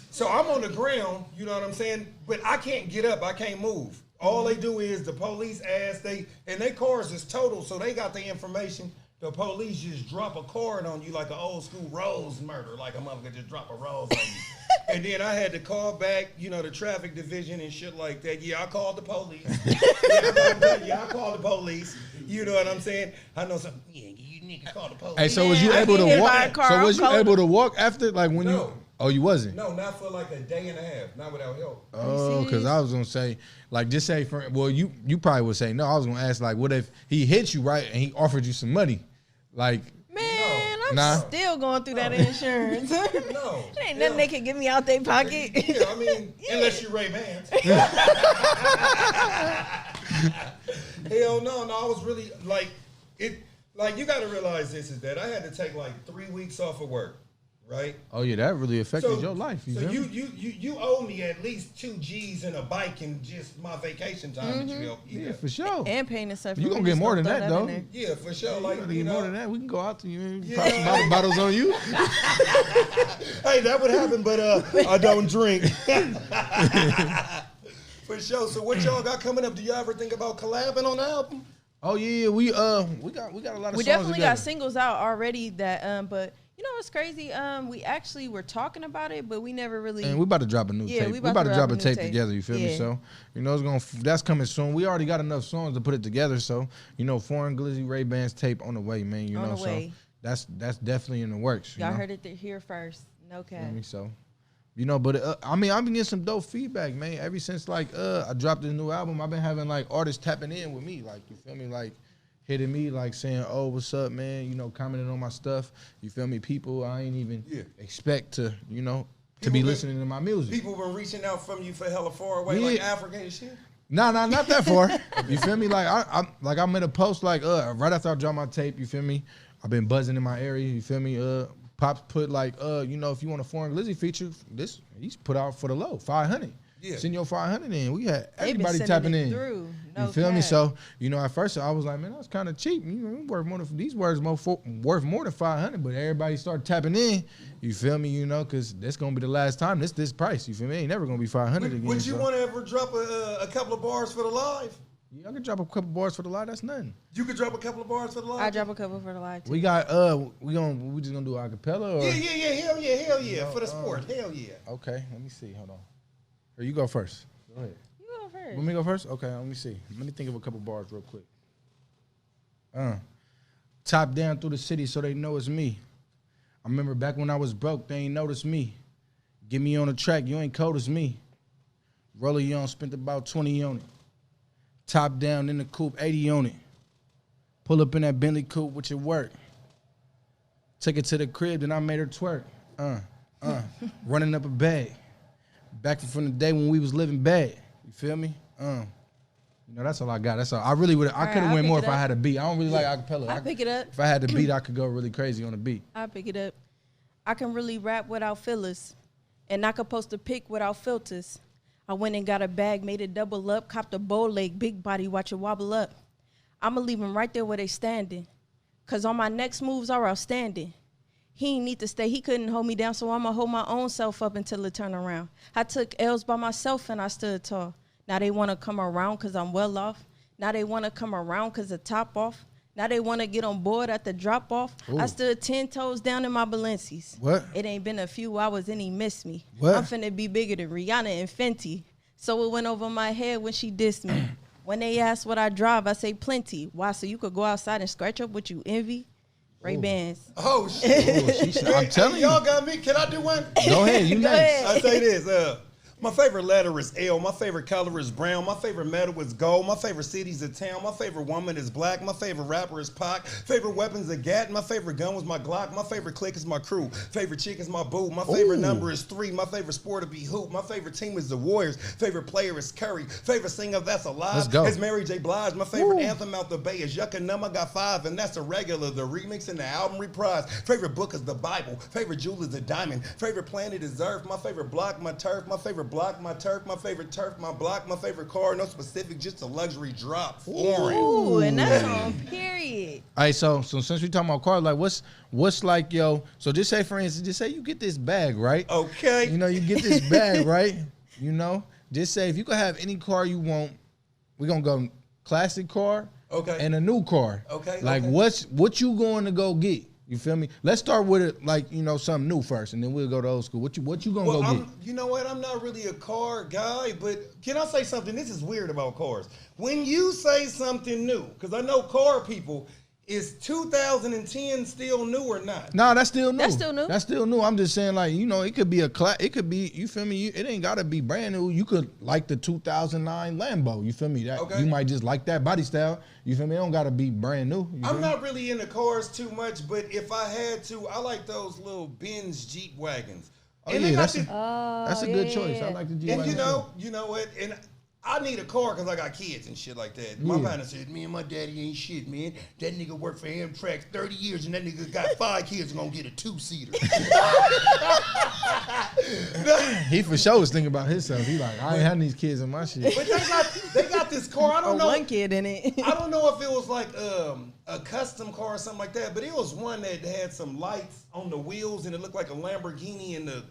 So I'm on the ground. You know what I'm saying? But I can't get up. I can't move. All they do is the police ask and their cars is total, so they got the information. The police just drop a card on you like an old school Rose murder, like a motherfucker just drop a rose on you. And then I had to call back, the traffic division and shit like that. Yeah, I called the police. I called the police. You know what I'm saying? I know something. Yeah, you niggas call the police. Hey, so was you able to walk? So was you able to walk after, like when you? Oh, you wasn't? No, not for like a day and a half. Not without help. Oh, because I was gonna say, like, just say you probably would say no. I was gonna ask, like, what if he hit you right and he offered you some money, like? Man, I'm still going through that insurance. No, it ain't nothing they can get me out their pocket. Yeah, I mean, unless you Ray Bans. Hell no, I was really like it. Like, you got to realize this is that I had to take like 3 weeks off of work, right? Oh yeah, that really affected your life. You owe me at least 2 G's and a bike and just my vacation time that you help. Yeah, for sure. And paying and stuff. You gonna get more than that though. Yeah, for sure. Like, you get more than that. We can go out to you and pop some bottles on you. Hey, that would happen, but I don't drink. For sure. So what y'all got coming up? Do y'all ever think about collabing on the album? Oh yeah, we got a lot of songs. We definitely got singles out already that but it's crazy. We actually were talking about it, but we never really. And we about to drop a new tape. We about to drop a tape together. You feel me? So that's coming soon. We already got enough songs to put it together. So Foreign Glizzy Ray Band's tape on the way, man. On the way. That's definitely in the works. Y'all heard it here first. No cap. You know so. But I've been getting some dope feedback, man. Ever since I dropped this new album, I've been having like artists tapping in with me, like, you feel me, like hitting me, like saying, "Oh, what's up, man?" Commenting on my stuff. You feel me? People I ain't even expect to, to be listening to my music. People been reaching out from you for hella far away, like Africa and shit. Nah, not that far. You feel me? Like I made a post right after I dropped my tape. You feel me? I've been buzzing in my area. You feel me? Pops put if you want a Foreign Glizzy feature, he's put out for the low, 500. Yeah. Send your 500 in. We had everybody tapping in. You feel me? So, at first I was like, man, that's kind of cheap. Worth more than these words worth more than 500, but everybody started tapping in. You feel me? Because that's gonna be the last time this price. You feel me? Ain't never gonna be 500 again. Would you want to ever drop a couple of bars for the live? Yeah, I could drop a couple bars for the live. That's nothing. You could drop a couple of bars for the live? I drop a couple for the live too. We got we just gonna do acapella or hell yeah. For the sport. Hell yeah. Okay, let me see. Hold on. Or you go first. Go ahead. You go first. Want me to go first? Okay, let me see. Let me think of a couple bars real quick. Top down through the city so they know it's me. I remember back when I was broke, they ain't noticed me. Get me on the track, you ain't cold as me. Roller Young spent about 20 on it. Top down in the coupe, 80 on it. Pull up in that Bentley coupe with your work. Took it to the crib, then I made her twerk. Running up a bag. Back from the day when we was living bad. You feel me? That's all I got. That's all. I really would. I could have went more if I had a beat. I don't really like acapella. I pick it up. If I had the beat, I could go really crazy on the beat. I pick it up. I can really rap without fillers, and I could post a pic without filters. I went and got a bag, made it double up, copped a bow leg, big body, watch it wobble up. I'ma leave them right there where they standing, cause all my next moves are outstanding. He ain't need to stay, he couldn't hold me down, so I'ma hold my own self up until it turn around. I took L's by myself and I stood tall. Now they wanna come around cause I'm well off. Now they wanna come around cause the top off. Now they wanna get on board at the drop off. Ooh. I stood 10 toes down in my Balenci's. What? It ain't been a few hours and he missed me. What? I'm finna be bigger than Rihanna and Fenty. So it went over my head when she dissed me. When they ask what I drive, I say plenty. Why? So you could go outside and scratch up what you envy? Ray Bans. Oh shit! I'm telling you, y'all got me. Can I do one? Go ahead, you next. I say this. My favorite letter is L. My favorite color is brown. My favorite metal is gold. My favorite city's a town. My favorite woman is black. My favorite rapper is Pac. Favorite weapon's a gat. My favorite gun was my Glock. My favorite clique is my crew. Favorite chick is my boo. My favorite number is 3. My favorite sport to be hoop. My favorite team is the Warriors. Favorite player is Curry. Favorite singer that's alive Let's go. is Mary J. Blige. My favorite anthem out the Bay is Yucca Num. I got 5, and that's the regular, the remix, and the album reprise. Favorite book is the Bible. Favorite jewel is the diamond. Favorite planet is Earth. My favorite block, my turf. My favorite block, my turf. My favorite turf, my block, my favorite car, no specific, just a luxury drop. Foreign. Ooh, and that's on period. All right, so since we talking about cars, like what's like, yo, so just say, for instance, just say you get this bag, right? Okay. You get this bag, right? Just say if you could have any car you want we gonna go classic car, Okay. and a new car. Okay, Like okay. what you going to go get? You feel me? Let's start with it like, you know, something new first, and then we'll go to old school. What you gonna go get? You know what? I'm not really a car guy, but can I say something? This is weird about cars. When you say something new, because I know car people, is 2010 still new or not? No, that's still new. That's still new? That's still new. I'm just saying, like, you know, it could be it could be, you feel me? It ain't gotta be brand new. You could like the 2009 Lambo. You feel me? That Okay. you might just like that body style. You feel me? It don't gotta be brand new. You feel I'm me? not really into cars too much, but if I had to, I like those little Benz Jeep wagons. Oh, And they yeah, got that's this- that's a good choice. I like the G And wagon. you know what? And I need a car because I got kids and shit like that. My partner said, me and my daddy ain't shit, man. That nigga worked for Amtrak 30 years and that nigga got 5 kids and gonna get a 2-seater. He for sure was thinking about himself. He like, I ain't having these kids in my shit. But they got this car. I don't know. One kid in it. I don't know if it was like a custom car or something like that, but it was one that had some lights on the wheels and it looked like a Lamborghini in the.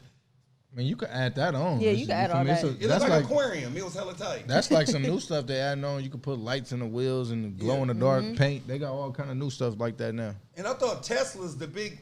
I mean, you could add that on. Yeah, you can add feel all me? that. So It looked that's like like an aquarium. It was hella tight. that's like some new stuff they adding on. You can put lights in the wheels and the glow in the dark paint. They got all kind of new stuff like that now. And I thought Tesla's the big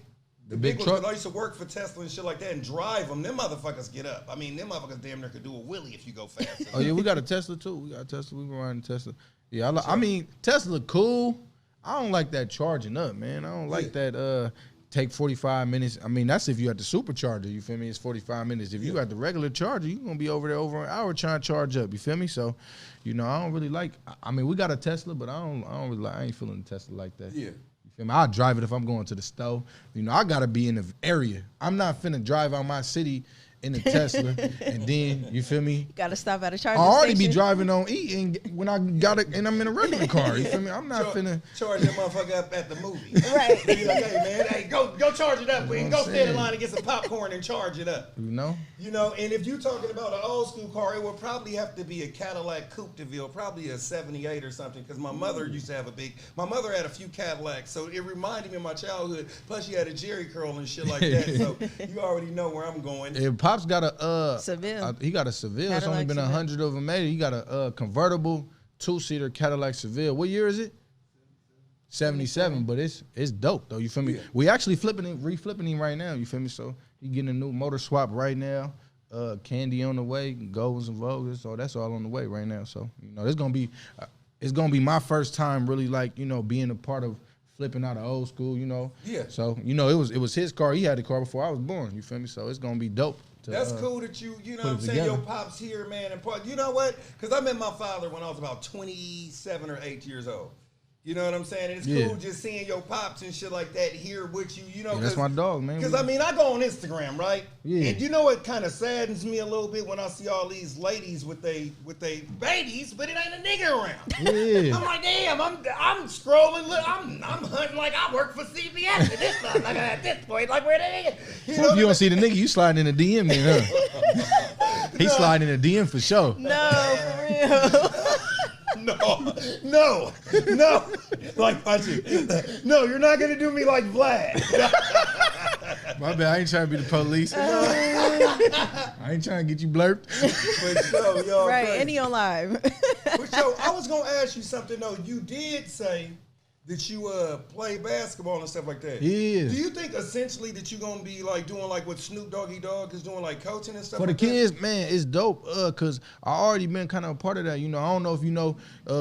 big ones, truck? 'cause I used to work for Tesla and shit like that and drive them. Them motherfuckers get up. I mean, them motherfuckers damn near could do a wheelie if you go fast. Oh yeah, we got a Tesla too. We got a Tesla. We been riding Tesla. Yeah, I mean Tesla cool. I don't like that charging up, man. I don't like that. Take 45 minutes. I mean, that's if you at the supercharger. You feel me? It's 45 minutes. If you got the regular charger, you gonna be over there over an hour trying to charge up. You feel me? So, you know, I don't really like. I mean, we got a Tesla, but I don't really like. I ain't feeling the Tesla like that. Yeah. You feel me? I'll drive it if I'm going to the store. You know, I gotta be in the area. I'm not finna drive out my city in a Tesla and then you feel me? Gotta stop at a charger I already station. be driving on E and when I got it and I'm in a regular car. You feel me? I'm not finna. Charge that motherfucker up at the movie. Right. Be like, hey man, hey, go charge it up, man. what Go I'm stand in saying. line and get some popcorn and charge it up. You know? You know, and if you're talking about an old school car, it would probably have to be a Cadillac Coupe de Ville, probably a 78 or something, because my mother used to have my mother had a few Cadillacs, so it reminded me of my childhood. Plus, she had a Jerry curl and shit like that, so you already know where I'm going. If Pop's got a Seville. he got a Seville. It's only Cadillac been Seville. 100 of them made. He got a convertible 2-seater Cadillac Seville. What year is it? 77, but it's dope though. You feel me? Yeah. We actually reflipping him right now. You feel me? So he getting a new motor swap right now. Candy on the way, Golds and Vogues. So that's all on the way right now. So you know, it's gonna be my first time really like being a part of flipping out of old school. You know. Yeah. So it was his car. He had the car before I was born. You feel me? So it's gonna be dope. That's cool that you know what I'm it saying, your together. pops here, man. And you know what? Because I met my father when I was about 27 or 8 years old. You know what I'm saying? And it's Yeah. cool just seeing your pops and shit like that here with you, you know. Yeah, that's my dog, man. Because, I mean, I go on Instagram, right? Yeah. And you know what kind of saddens me a little bit when I see all these ladies with they babies, but it ain't a nigga around. Yeah. I'm like, damn, I'm scrolling, look, I'm hunting like I work for CBS at this time. Like at this point, like where they If you don't see the nigga, you sliding in the DM then, huh? He sliding in the DM for sure. No, for real. No. Like, watch it. No, you're not gonna do me like Vlad. My bad, I ain't trying to be the police. I ain't trying to get you blurped. But so, y'all Right, crazy. and he on live. But so, I was gonna ask you something though. You did say that you play basketball and stuff like that. Yeah. Do you think essentially that you're gonna be like doing like what Snoop Doggy Dogg is doing, like coaching and stuff? For the like that? kids, man, it's dope. Cause I already been kind of a part of that. You know, I don't know if you know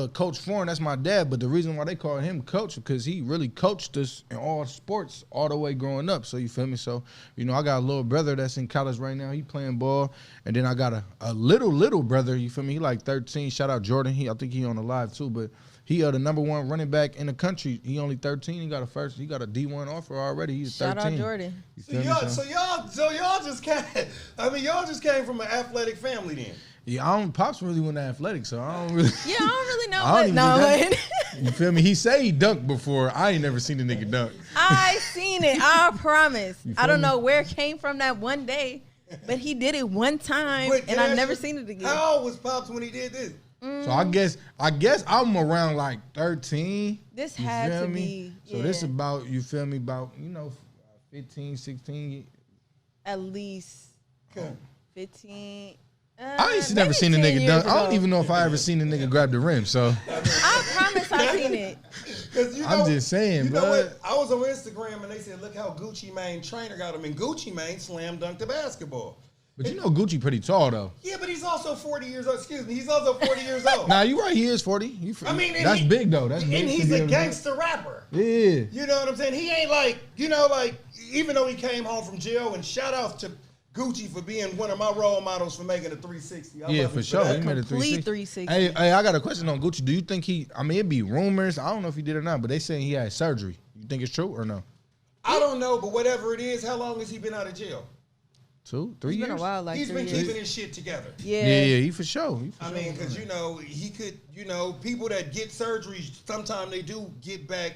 Coach Foreign, that's my dad, but the reason why they call him coach because he really coached us in all sports all the way growing up. So you feel me? So, you know, I got a little brother that's in college right now. He playing ball. And then I got a little brother, you feel me? He like 13. Shout out Jordan. I think he on the live too, but he the number one running back in the country. He only 13. He got a D1 offer already. He's 13. Shout out Jordan. You So feel me, y'all, son? so y'all just came. I mean, y'all just came from an athletic family then. Yeah, Pops really went to athletics, so I don't really. Yeah, I don't really know I don't what. even No, do wait. You feel me? He say he dunked before. I ain't never seen a nigga dunk. I seen it. I promise. You I feel don't me? know where it came from that one day, but he did it one time, But and can I ask never you, seen it again. How old was Pops when he did this? So I guess I'm around like 13. This You had feel to me? be. So Yeah, this about, you feel me, about, 15, 16. at least Okay. 15. I ain't never seen a nigga dunk. I don't even know if I ever seen a nigga grab the rim. So I promise I seen it. I'm just saying, bro. I was on Instagram and they said, look how Gucci Mane trainer got him, and Gucci Mane slam dunked the basketball. But you know Gucci pretty tall though. Yeah, but he's also 40 years old. Excuse me, he's also 40 years old. Nah, you right. He is 40. I mean, that's big though. That's big. And he's a gangster rapper. Yeah. You know what I'm saying? He ain't like, you know, like, even though he came home from jail, and shout out to Gucci for being one of my role models for making a 360. Yeah, for sure. He made a 360. Hey, I got a question on Gucci. Do you think I mean, it'd be rumors. I don't know if he did or not, but they saying he had surgery. You think it's true or no? I don't know, but whatever it is, how long has he been out of jail? 2, 3 years? It's been a while, like he's 3 been years. keeping his shit together. Yeah, he for sure. I mean, because, you know, he could, you know, people that get surgery, sometimes they do get back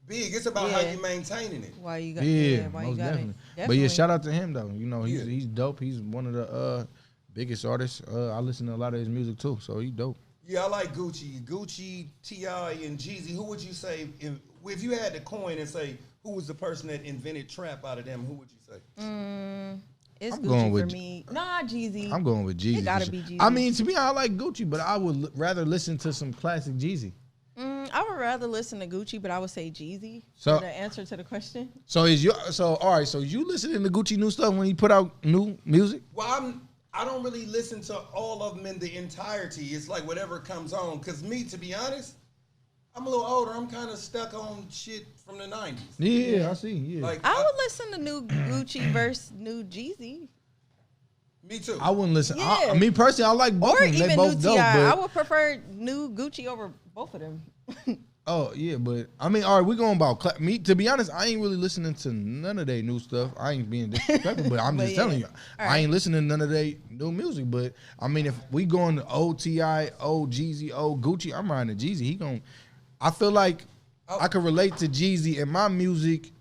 big. It's about how you maintaining it. Why you got why you got definitely. It. But yeah, shout out to him though. You know, he's dope. He's one of the biggest artists. I listen to a lot of his music too, so he's dope. Yeah, I like Gucci. Gucci, T.I., and Jeezy. Who would you say, if you had to coin and say, who was the person that invented trap out of them, who would you say? It's Gucci for me. Nah, Jeezy. I'm going with Jeezy. It gotta be Jeezy. I mean, to me, I like Gucci, but I would rather listen to some classic Jeezy. I would rather listen to Gucci, but I would say Jeezy. So the answer to the question. So all right. So you listening to Gucci new stuff when he put out new music? Well, I don't really listen to all of them in the entirety. It's like whatever comes on. Cause me, to be honest, I'm a little older. I'm kind of stuck on shit from the 90s. Yeah, I see. Yeah, like I would listen to new Gucci versus new Jeezy. Me too. I wouldn't listen. Yeah. Me personally, I like both of them. They both dope. I would prefer new Gucci over both of them. Oh yeah, but I mean, all right, we going about me. To be honest, I ain't really listening to none of their new stuff. I ain't being disrespectful, but I'm just telling you, I ain't listening to none of their new music. But I mean, if we going to old T.I., old Jeezy, old Gucci, I'm riding to Jeezy. I feel like I could relate to Jeezy in my music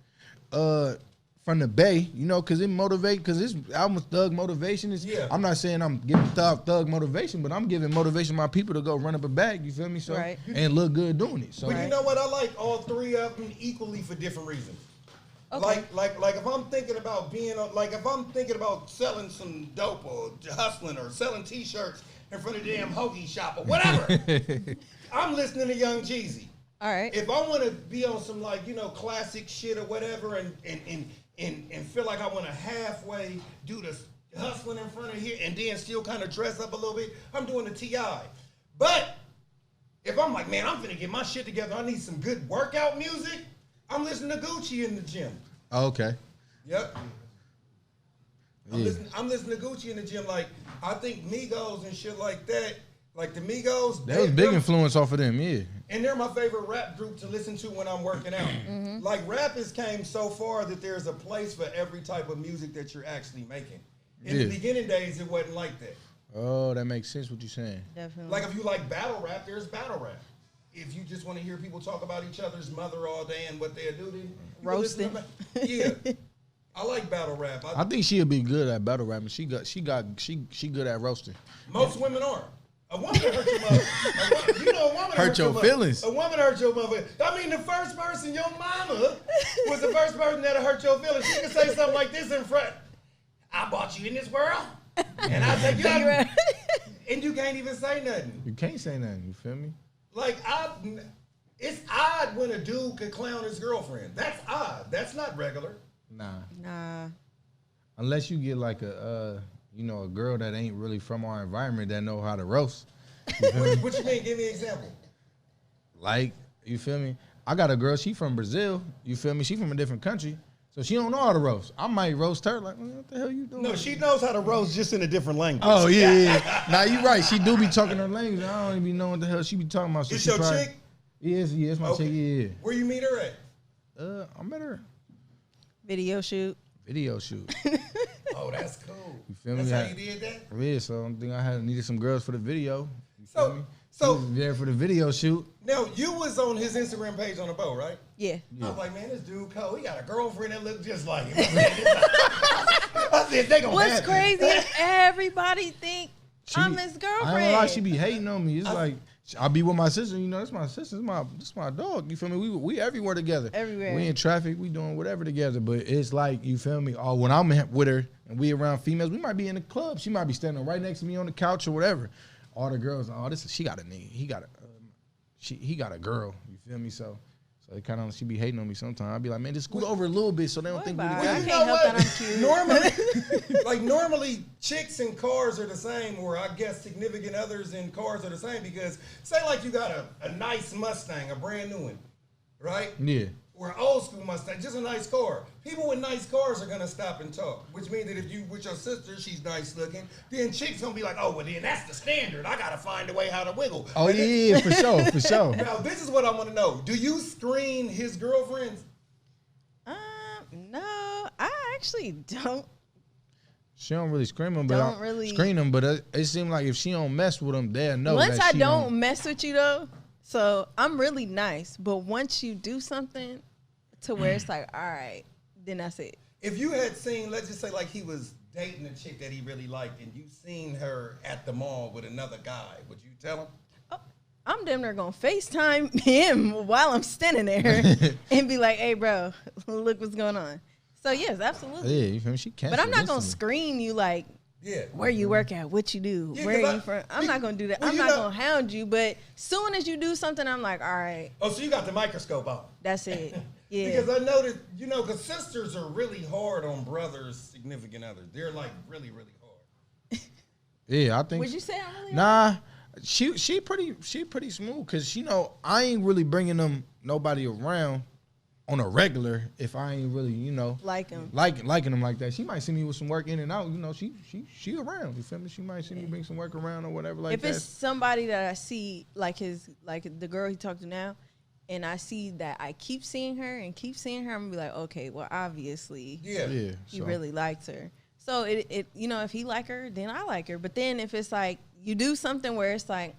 from the Bay, you know, because this album was thug motivation. I'm not saying I'm giving thug motivation, but I'm giving motivation to my people to go run up a bag, you feel me? So and look good doing it. So but you know what? I like all three of them equally for different reasons. Okay. Like if I'm thinking about if I'm thinking about selling some dope or hustling or selling T-shirts in front of the damn hoagie shop or whatever, I'm listening to Young Jeezy. All right. If I want to be on some classic shit or whatever and feel like I want to halfway do the hustling in front of here and then still kind of dress up a little bit, I'm doing the T.I. But if I'm like, man, I'm finna get my shit together, I need some good workout music, I'm listening to Gucci in the gym. Oh, okay. Yep. I'm listening to Gucci in the gym. Like, I think Migos and shit like that, like the Migos. That was big influence off of them, yeah. And they're my favorite rap group to listen to when I'm working out. Like, rap has came so far that there's a place for every type of music that you're actually making. In the beginning days, it wasn't like that. Oh, that makes sense what you're saying. Definitely. Like, if you like battle rap, there's battle rap. If you just want to hear people talk about each other's mother all day and what they'll do, then roasting. Yeah. I like battle rap. I think she'll be good at battle rapping. She good at roasting. Most women are. A woman hurt your mother. A woman hurt your feelings. A woman hurt your mother. I mean, the first person, your mama, was the first person that hurt your feelings. She can say something like this in front. I brought you in this world, and I take you out. And you can't even say nothing. You can't say nothing. You feel me? Like, it's odd when a dude could clown his girlfriend. That's odd. That's not regular. Nah. Unless you get like a girl that ain't really from our environment that know how to roast. What you mean? Give me an example. Like, you feel me? I got a girl, she from Brazil, you feel me? She from a different country, so she don't know how to roast. I might roast her like, what the hell you doing? No, she knows how to roast just in a different language. Oh, yeah. Now, you right. She do be talking her language. I don't even know what the hell she be talking about. So it's your chick? Yeah, it's my chick, yeah. Where you meet her at? I met her. Video shoot. Oh, that's cool. You feel me? That's how you did that? Yeah, so I think I needed some girls for the video. You feel me? So there for the video shoot. Now, you was on his Instagram page on the boat, right? Yeah. I was like, man, this dude cold. He got a girlfriend that looked just like him. I said, they gonna What's crazy is everybody think I'm his girlfriend. I don't know why she be hating on me. It's like, I be with my sister, you know, that's my sister, this my dog, you feel me? We everywhere together. Everywhere. We in traffic, we doing whatever together, but it's like, you feel me? When I'm with her and we around females, we might be in the club. She might be standing right next to me on the couch or whatever. All the girls, she got a nigga. He got a girl, you feel me? So it kind of, she be hating on me sometimes. I be like, man, just scoot over a little bit so they don't think we together. I can't help that I'm cute. Normally chicks in cars are the same, or I guess significant others in cars are the same, because say like you got a nice Mustang, a brand new one, right? Yeah. Or an old school Mustang, just a nice car. People with nice cars are gonna stop and talk, which means that if you with your sister, she's nice looking, then chicks gonna be like, oh, well then that's the standard. I gotta find a way how to wiggle. Oh yeah, for sure, for sure. Now this is what I want to know: do you screen his girlfriends? No, I actually don't. She don't really scream them, but it seems like if she don't mess with them, they'll know. Once I don't mess with you though, so I'm really nice. But once you do something to where it's like, all right, then that's it. If you had seen, let's just say like he was dating a chick that he really liked, and you seen her at the mall with another guy, would you tell him? Oh, I'm damn near gonna FaceTime him while I'm standing there and be like, hey bro, look what's going on. So yes, absolutely. Yeah, you feel me? She can't. But I'm not gonna screen you like, where you work at, what you do, where are you from. I'm not gonna do that. I'm not gonna hound you. But soon as you do something, I'm like, all right. Oh, so you got the microscope on. That's it. Yeah. Because I noticed, because sisters are really hard on brothers' significant others. They're like really, really hard. Yeah, I think. Would you say I'm really hard? She pretty smooth, because I ain't really bringing nobody around on a regular if I ain't really, liking them like that. She might see me with some work in and out, she around, you feel me? She might see me bring some work around or whatever like that. If it's somebody that I see, like the girl he talked to now, and I see that I keep seeing her, I'm gonna be like, okay, well obviously he really likes her. So it if he like her, then I like her. But then if it's like you do something where it's like,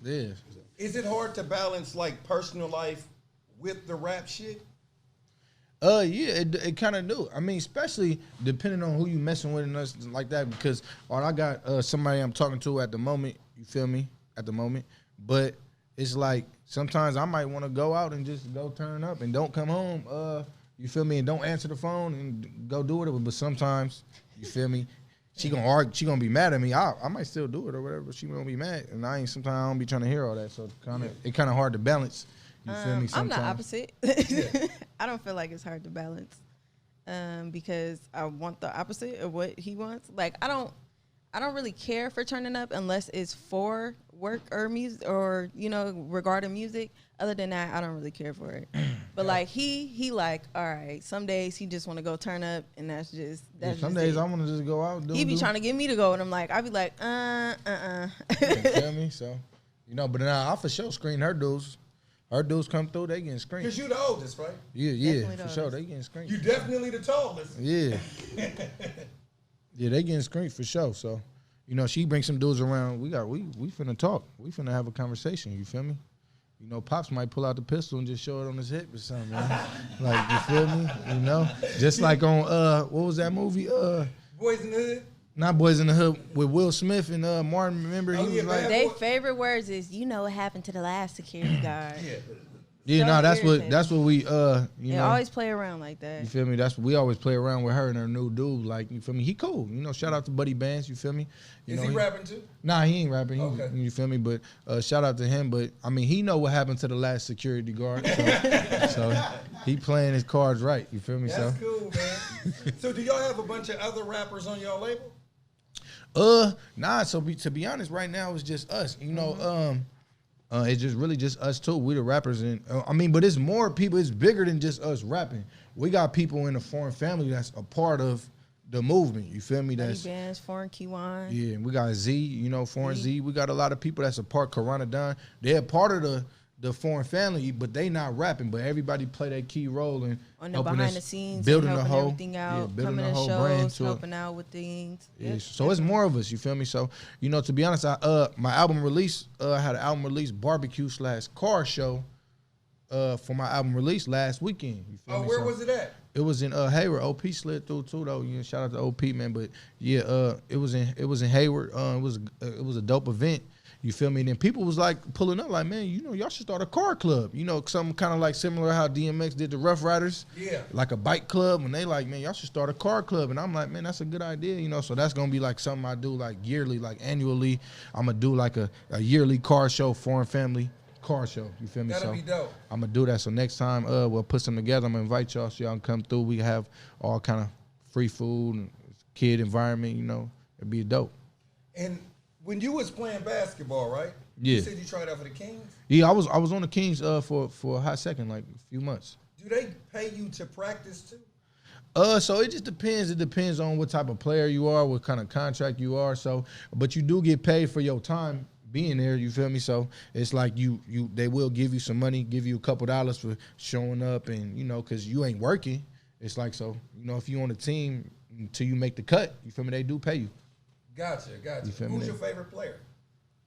Is it hard to balance like personal life with the rap shit? Yeah, it kind of do. I mean, especially depending on who you messing with and us like that, because I got somebody I'm talking to at the moment, you feel me, at the moment, but it's like sometimes I might want to go out and just go turn up and don't come home, you feel me, and don't answer the phone and go do it, but sometimes, you feel me, she gonna argue, she gonna be mad at me. I might still do it or whatever, but she gonna be mad, and sometimes I don't be trying to hear all that, so it kind of hard to balance. You feel me? Sometimes. I'm the opposite. I don't feel like it's hard to balance because I want the opposite of what he wants. Like I don't really care for turning up unless it's for work or music or regarding music. Other than that, I don't really care for it. But like he like, all right, some days he just want to go turn up, and that's some days I want to just go out. He be trying to get me to go, and I'm like, I be like, You feel me? So but now I for sure screen her dudes. Her dudes come through, they getting screened. Because you the oldest, right? Yeah, definitely for sure. They getting screened. You definitely the tallest. Yeah. Yeah, they getting screened for sure. So, she brings some dudes around. We finna talk. We finna have a conversation. You feel me? Pops might pull out the pistol and just show it on his hip or something, man. Like, you feel me? Just like on what was that movie? Boys in the Hood. Not Boys in the Hood with Will Smith and Martin. Remember, he was like, their favorite words is, what happened to the last security guard. That's what we They always play around like that. You feel me? That's what we always play around with her and her new dude. Like, you feel me? He cool. Shout out to Buddy Bands. You feel me? Is he rapping too? Nah, he ain't rapping. Okay. You feel me? But shout out to him. But I mean, he know what happened to the last security guard. So he playing his cards right. You feel me? That's cool, man. So do y'all have a bunch of other rappers on y'all label? Nah. So to be honest, right now it's just us. It's just really just us two. We the rappers, and but it's more people. It's bigger than just us rapping. We got people in the Foreign Family that's a part of the movement. You feel me? That's Bands, Foreign Kiwan. Yeah, and we got Z. Foreign Z. We got a lot of people that's a part. Karana Don. They're part of the Foreign Family, but they not rapping. But everybody play that key role in on the behind the scenes, building helping the whole everything out, building coming the to whole shows, helping out with things. Yeah, so it's more of us. You feel me? So to be honest, my album release, I had an album release barbecue/car show, for my album release last weekend. You feel me? Where was it at? It was in Hayward. OP slid through too though. Shout out to OP, man. But yeah, it was in Hayward. It was a dope event. You feel me? And then people was like pulling up like, man, y'all should start a car club. Something kind of like similar how DMX did the Rough Riders. Yeah. Like a bike club. And they like, man, y'all should start a car club. And I'm like, man, that's a good idea. So that's going to be like something I do like yearly, like annually. I'm going to do like a yearly car show, foreign family car show. You feel me? That'll be dope. I'm going to do that. So next time we'll put some together. I'm going to invite y'all so y'all can come through. We have all kind of free food and kid environment, It'd be dope. And when you was playing basketball, right? Yeah. You said you tried out for the Kings? Yeah, I was on the Kings for a hot second, like a few months. Do they pay you to practice too? So it just depends. It depends on what type of player you are, what kind of contract you are. So, but you do get paid for your time being there. You feel me? So it's like they will give you some money, give you a couple dollars for showing up, and because you ain't working. It's like so. If you on the team until you make the cut, you feel me? They do pay you. Gotcha. Who's your favorite player?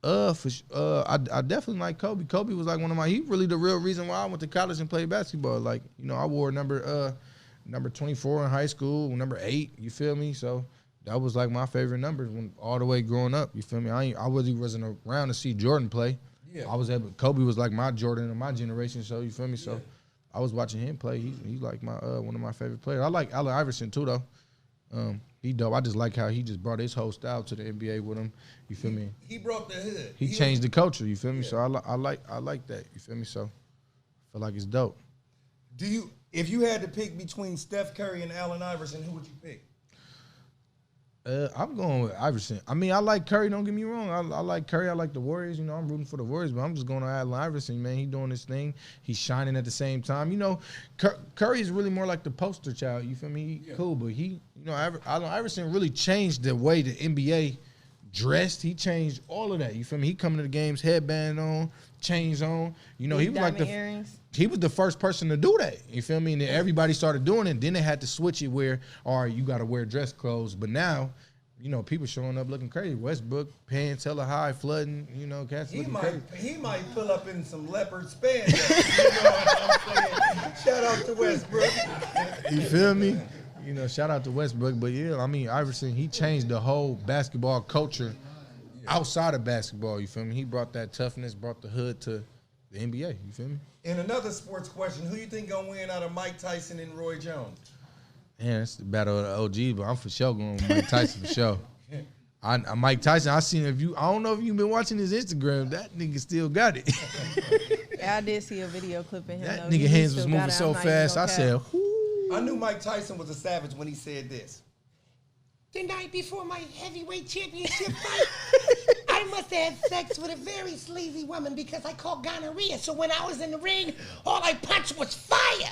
I definitely like Kobe. Kobe was like he really the real reason why I went to college and played basketball. Like, I wore number 24 in high school, number 8, you feel me? So that was like my favorite numbers all the way growing up, you feel me? I wasn't around to see Jordan play. Yeah. Kobe was like my Jordan of my generation, so you feel me? So I was watching him play. He's like my one of my favorite players. I like Allen Iverson too though. He dope. I just like how he just brought his whole style to the NBA with him. You feel me? He brought the hood. He changed the culture. You feel me? Yeah. So I like that. You feel me? So I feel like it's dope. If you had to pick between Steph Curry and Allen Iverson, who would you pick? I'm going with Iverson. I mean, I like Curry. Don't get me wrong. I like Curry. I like the Warriors. I'm rooting for the Warriors, but I'm just going to Allen Iverson, man. He doing his thing. He's shining at the same time. Curry is really more like the poster child. You feel me? He cool, but Allen Iverson really changed the way the NBA dressed. He changed all of that. You feel me? He coming to the games, headband on, chains on. He was like earrings. He was the first person to do that. You feel me? And then everybody started doing it. Then they had to switch it where, all right, you got to wear dress clothes. But now, people showing up looking crazy. Westbrook pants hella high, flooding. Cats looking crazy. He might pull up in some leopard spandex. You know what I'm saying? Shout out to Westbrook. You feel me? Shout out to Westbrook. But yeah, I mean, Iverson, he changed the whole basketball culture outside of basketball. You feel me? He brought that toughness, brought the hood to the NBA. You feel me? And another sports question: who you think gonna win out of Mike Tyson and Roy Jones? Man, it's the battle of the OG, but I'm for sure going with Mike Tyson for sure. Mike Tyson, I don't know if you've been watching his Instagram. That nigga still got it. Yeah, I did see a video clip of him. That nigga hands was moving so fast. I said, whoo. I knew Mike Tyson was a savage when he said this. The night before my heavyweight championship fight, I must have had sex with a very sleazy woman because I caught gonorrhea. So when I was in the ring, all I punched was fire.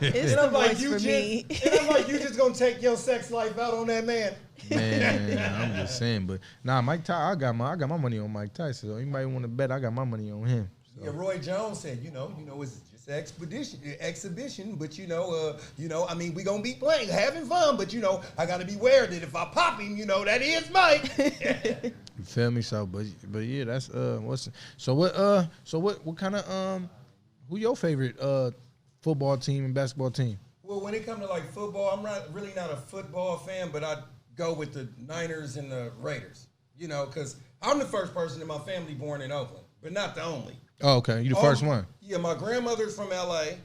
It's the voice for me. And I'm like, you just gonna take your sex life out on that man? Man, I'm just saying. But Mike Tyson, I got my money on Mike Tyson. So anybody want to bet, I got my money on him. So. Yeah, Roy Jones said, it's just exhibition, but I mean, we gonna be playing, having fun, but I gotta be aware that if I pop him, that is Mike. You feel me? So, but yeah, that's what kind of who your favorite football team and basketball team? Well, when it comes to like football, I'm really not a football fan, but I go with the Niners and the Raiders. Because I'm the first person in my family born in Oakland, but not the only. Oh, okay. You the first one. Yeah, my grandmother's from L.A.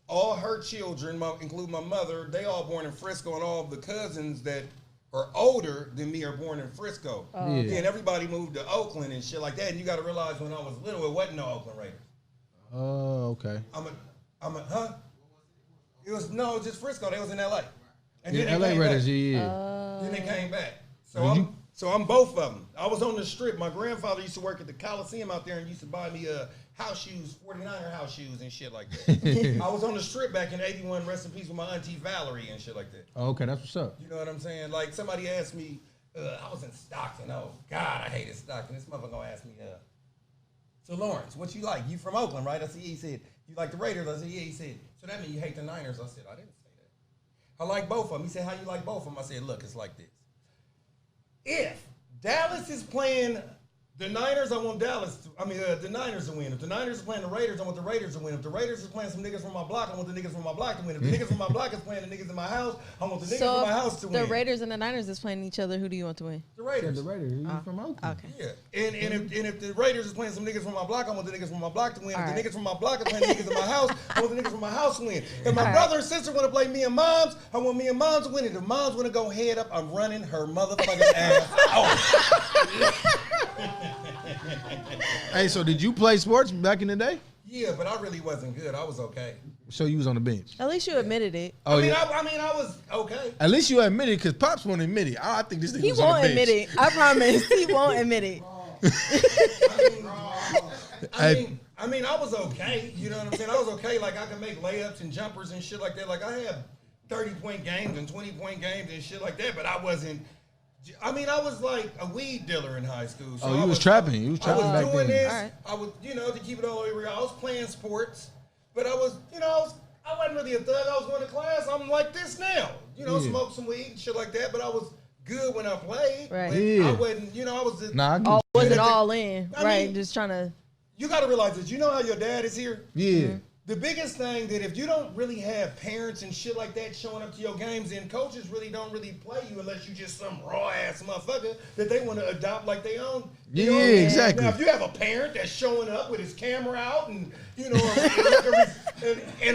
All her children, including my mother, they all born in Frisco, and all of the cousins that are older than me are born in Frisco. Oh. Yeah. And everybody moved to Oakland and shit like that. And you got to realize when I was little, it wasn't no Oakland Raiders. Oh, okay. Huh? It was just Frisco. They was in L.A. And Yeah, then LA Raiders, back. yeah. Then they came back. So I'm both of them. I was on the strip. My grandfather used to work at the Coliseum out there and used to buy me house shoes, 49er house shoes and shit like that. I was on the strip back in 81, rest in peace with my auntie Valerie and shit like that. Oh, okay, that's what's up. You know what I'm saying? Like somebody asked me, I was in Stockton. Oh, God, I hated Stockton. This motherfucker gonna ask me, so Lawrence, what you like? You from Oakland, right? I said, yeah. He said, you like the Raiders? I said, yeah. He said, so that means you hate the Niners? I said, I didn't say that. I like both of them. He said, how you like both of them? I said, look, it's like this. If Dallas is playing The Niners, I want the Niners to win. If the Niners are playing the Raiders, I want the Raiders to win. If the Raiders is playing some niggas from my block, I want the niggas from my block to win. If the niggas from my block is playing the niggas in my house, I want the niggas from my house to win. The Raiders and the Niners is playing each other. Who do you want to win? The Raiders. The Raiders. You from Oakland. Okay. Yeah. And if the Raiders is playing some niggas from my block, I want the niggas from my block to win. All If the right. niggas from my block are playing the niggas in my house, I want the niggas from my house to win. If my brother and sister want to play me and moms, I want me and moms to win. If moms want to go head up, I'm running her motherfucking ass out. Hey, so did you play sports back in the day? Yeah, but I really wasn't good. I was okay. So you was on the bench. At least you admitted it. Oh, I mean, yeah. I was okay. At least you admitted it, because Pops won't admit it. I think this nigga He was on won't the bench. admit it. I promise. He won't admit it. I mean, I was okay. You know what I'm saying? I was okay. Like, I could make layups and jumpers and shit like that. Like, I had 30-point games and 20-point games and shit like that, but I wasn't. I mean, I was like a weed dealer in high school. So Oh, you was trapping. You was trapping I was back doing then. this. Alright. I was, to keep it all the way real, I was playing sports, but I was, I wasn't really a thug. I was going to class. I'm like this now. Yeah. Smoke some weed and shit like that, but I was good when I played. Right. But Yeah. I wasn't, I was just, Nah, I get Oh, you. wasn't all in. I Right. mean- Just trying to. you got to realize this. You know how your dad is here? Yeah. The biggest thing that if you don't really have parents and shit like that showing up to your games, then coaches really don't really play you unless you just some raw ass motherfucker that they want to adopt like they own. Yeah, exactly. Now, if you have a parent that's showing up with his camera out and and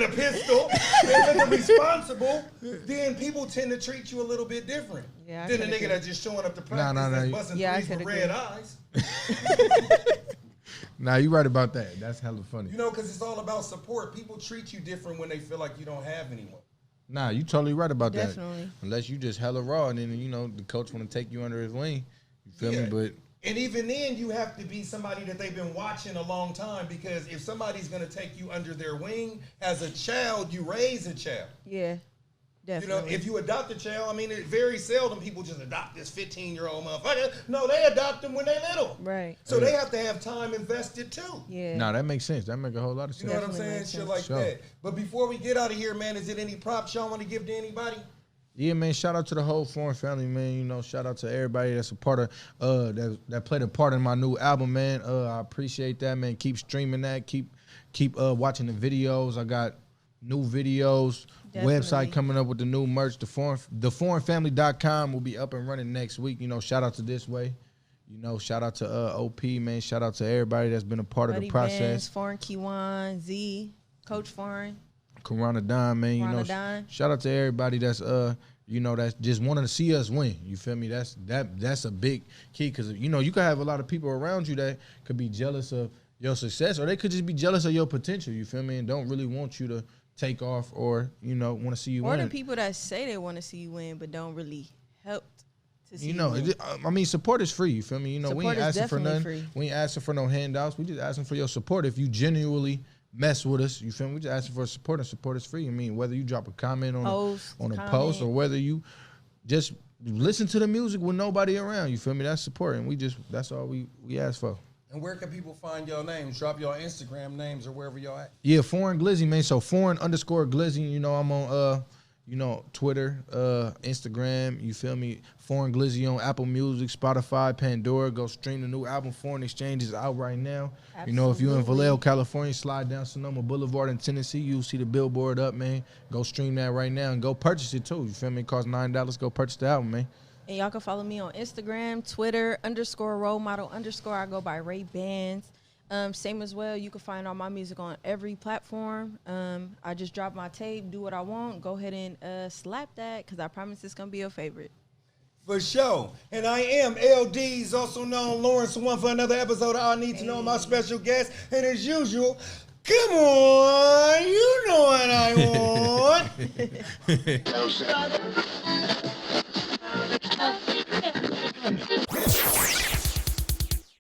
a pistol and looking responsible, then people tend to treat you a little bit different Yeah, I than a could nigga agree. that's just showing up to practice nah, that's you- busting Yeah, I threes with could red agree. eyes. Nah, you right about that. That's hella funny. Because it's all about support. People treat you different when they feel like you don't have anyone. Nah, you totally right about Definitely. that. Unless you just hella raw, and then the coach want to take you under his wing. You feel me? Yeah. But And even then, you have to be somebody that they've been watching a long time, because if somebody's going to take you under their wing as a child, you raise a child. Yeah. Definitely. If you adopt a child, I mean, it very seldom people just adopt this 15-year-old motherfucker. No, they adopt them when they little. Right. So they have to have time invested too. Yeah. nah, that makes sense. That make a whole lot of You sense. know what I'm Definitely saying? makes Shit sense. like Sure. that. But before we get out of here, man, is it any props y'all want to give to anybody? Yeah, man. Shout out to the whole Foreign family, man. Shout out to everybody that's a part of that played a part in my new album, man. I appreciate that, man. Keep streaming that. Keep watching the videos. I got new videos. Definitely. Website coming up with the new merch. theforeignfamily.com will be up and running next week. Shout out to This Way. Shout out to OP, man. Shout out to everybody that's been a part of Buddy the process. Benz, Foreign Kiwan, Z, Coach Foreign. Karana Don, man. Karana Don. Shout out to everybody that's that's just wanting to see us win. You feel me? That's a big key, because you can have a lot of people around you that could be jealous of your success, or they could just be jealous of your potential. You feel me? And don't really want you to take off, or want to see you Or win. the people that say they want to see you win but don't really help to see Support is free. You feel me? We Support ain't is asking for definitely nothing. free. We ain't asking for no handouts. We just asking for your support. If you genuinely mess with us, you feel me? We just asking for support, and support is free. Whether you drop a comment on Post, a comment. post, or whether you just listen to the music with nobody around, you feel me? That's support, and that's all we ask for. And where can people find your names? Drop your Instagram names or wherever y'all at. Yeah, Foreign Glizzy, man. So foreign_Glizzy. I'm on Twitter, Instagram. You feel me? Foreign Glizzy on Apple Music, Spotify, Pandora. Go stream the new album. Foreign Exchange is out right now. If you're in Absolutely. Vallejo, California, slide down Sonoma Boulevard in Tennessee. You'll see the billboard up, man. Go stream that right now and go purchase it too. You feel me? It costs $9. Go purchase the album, man. And y'all can follow me on Instagram, Twitter, _role model_ I go by Ray Bands. Same as well. You can find all my music on every platform. I just dropped my tape, Do What I Want. Go ahead and slap that, because I promise it's going to be your favorite. For sure. And I am L-Deez, also known Lawrence One, for another episode of I Need to Know, my special guest. And as usual, come on, you know what I want.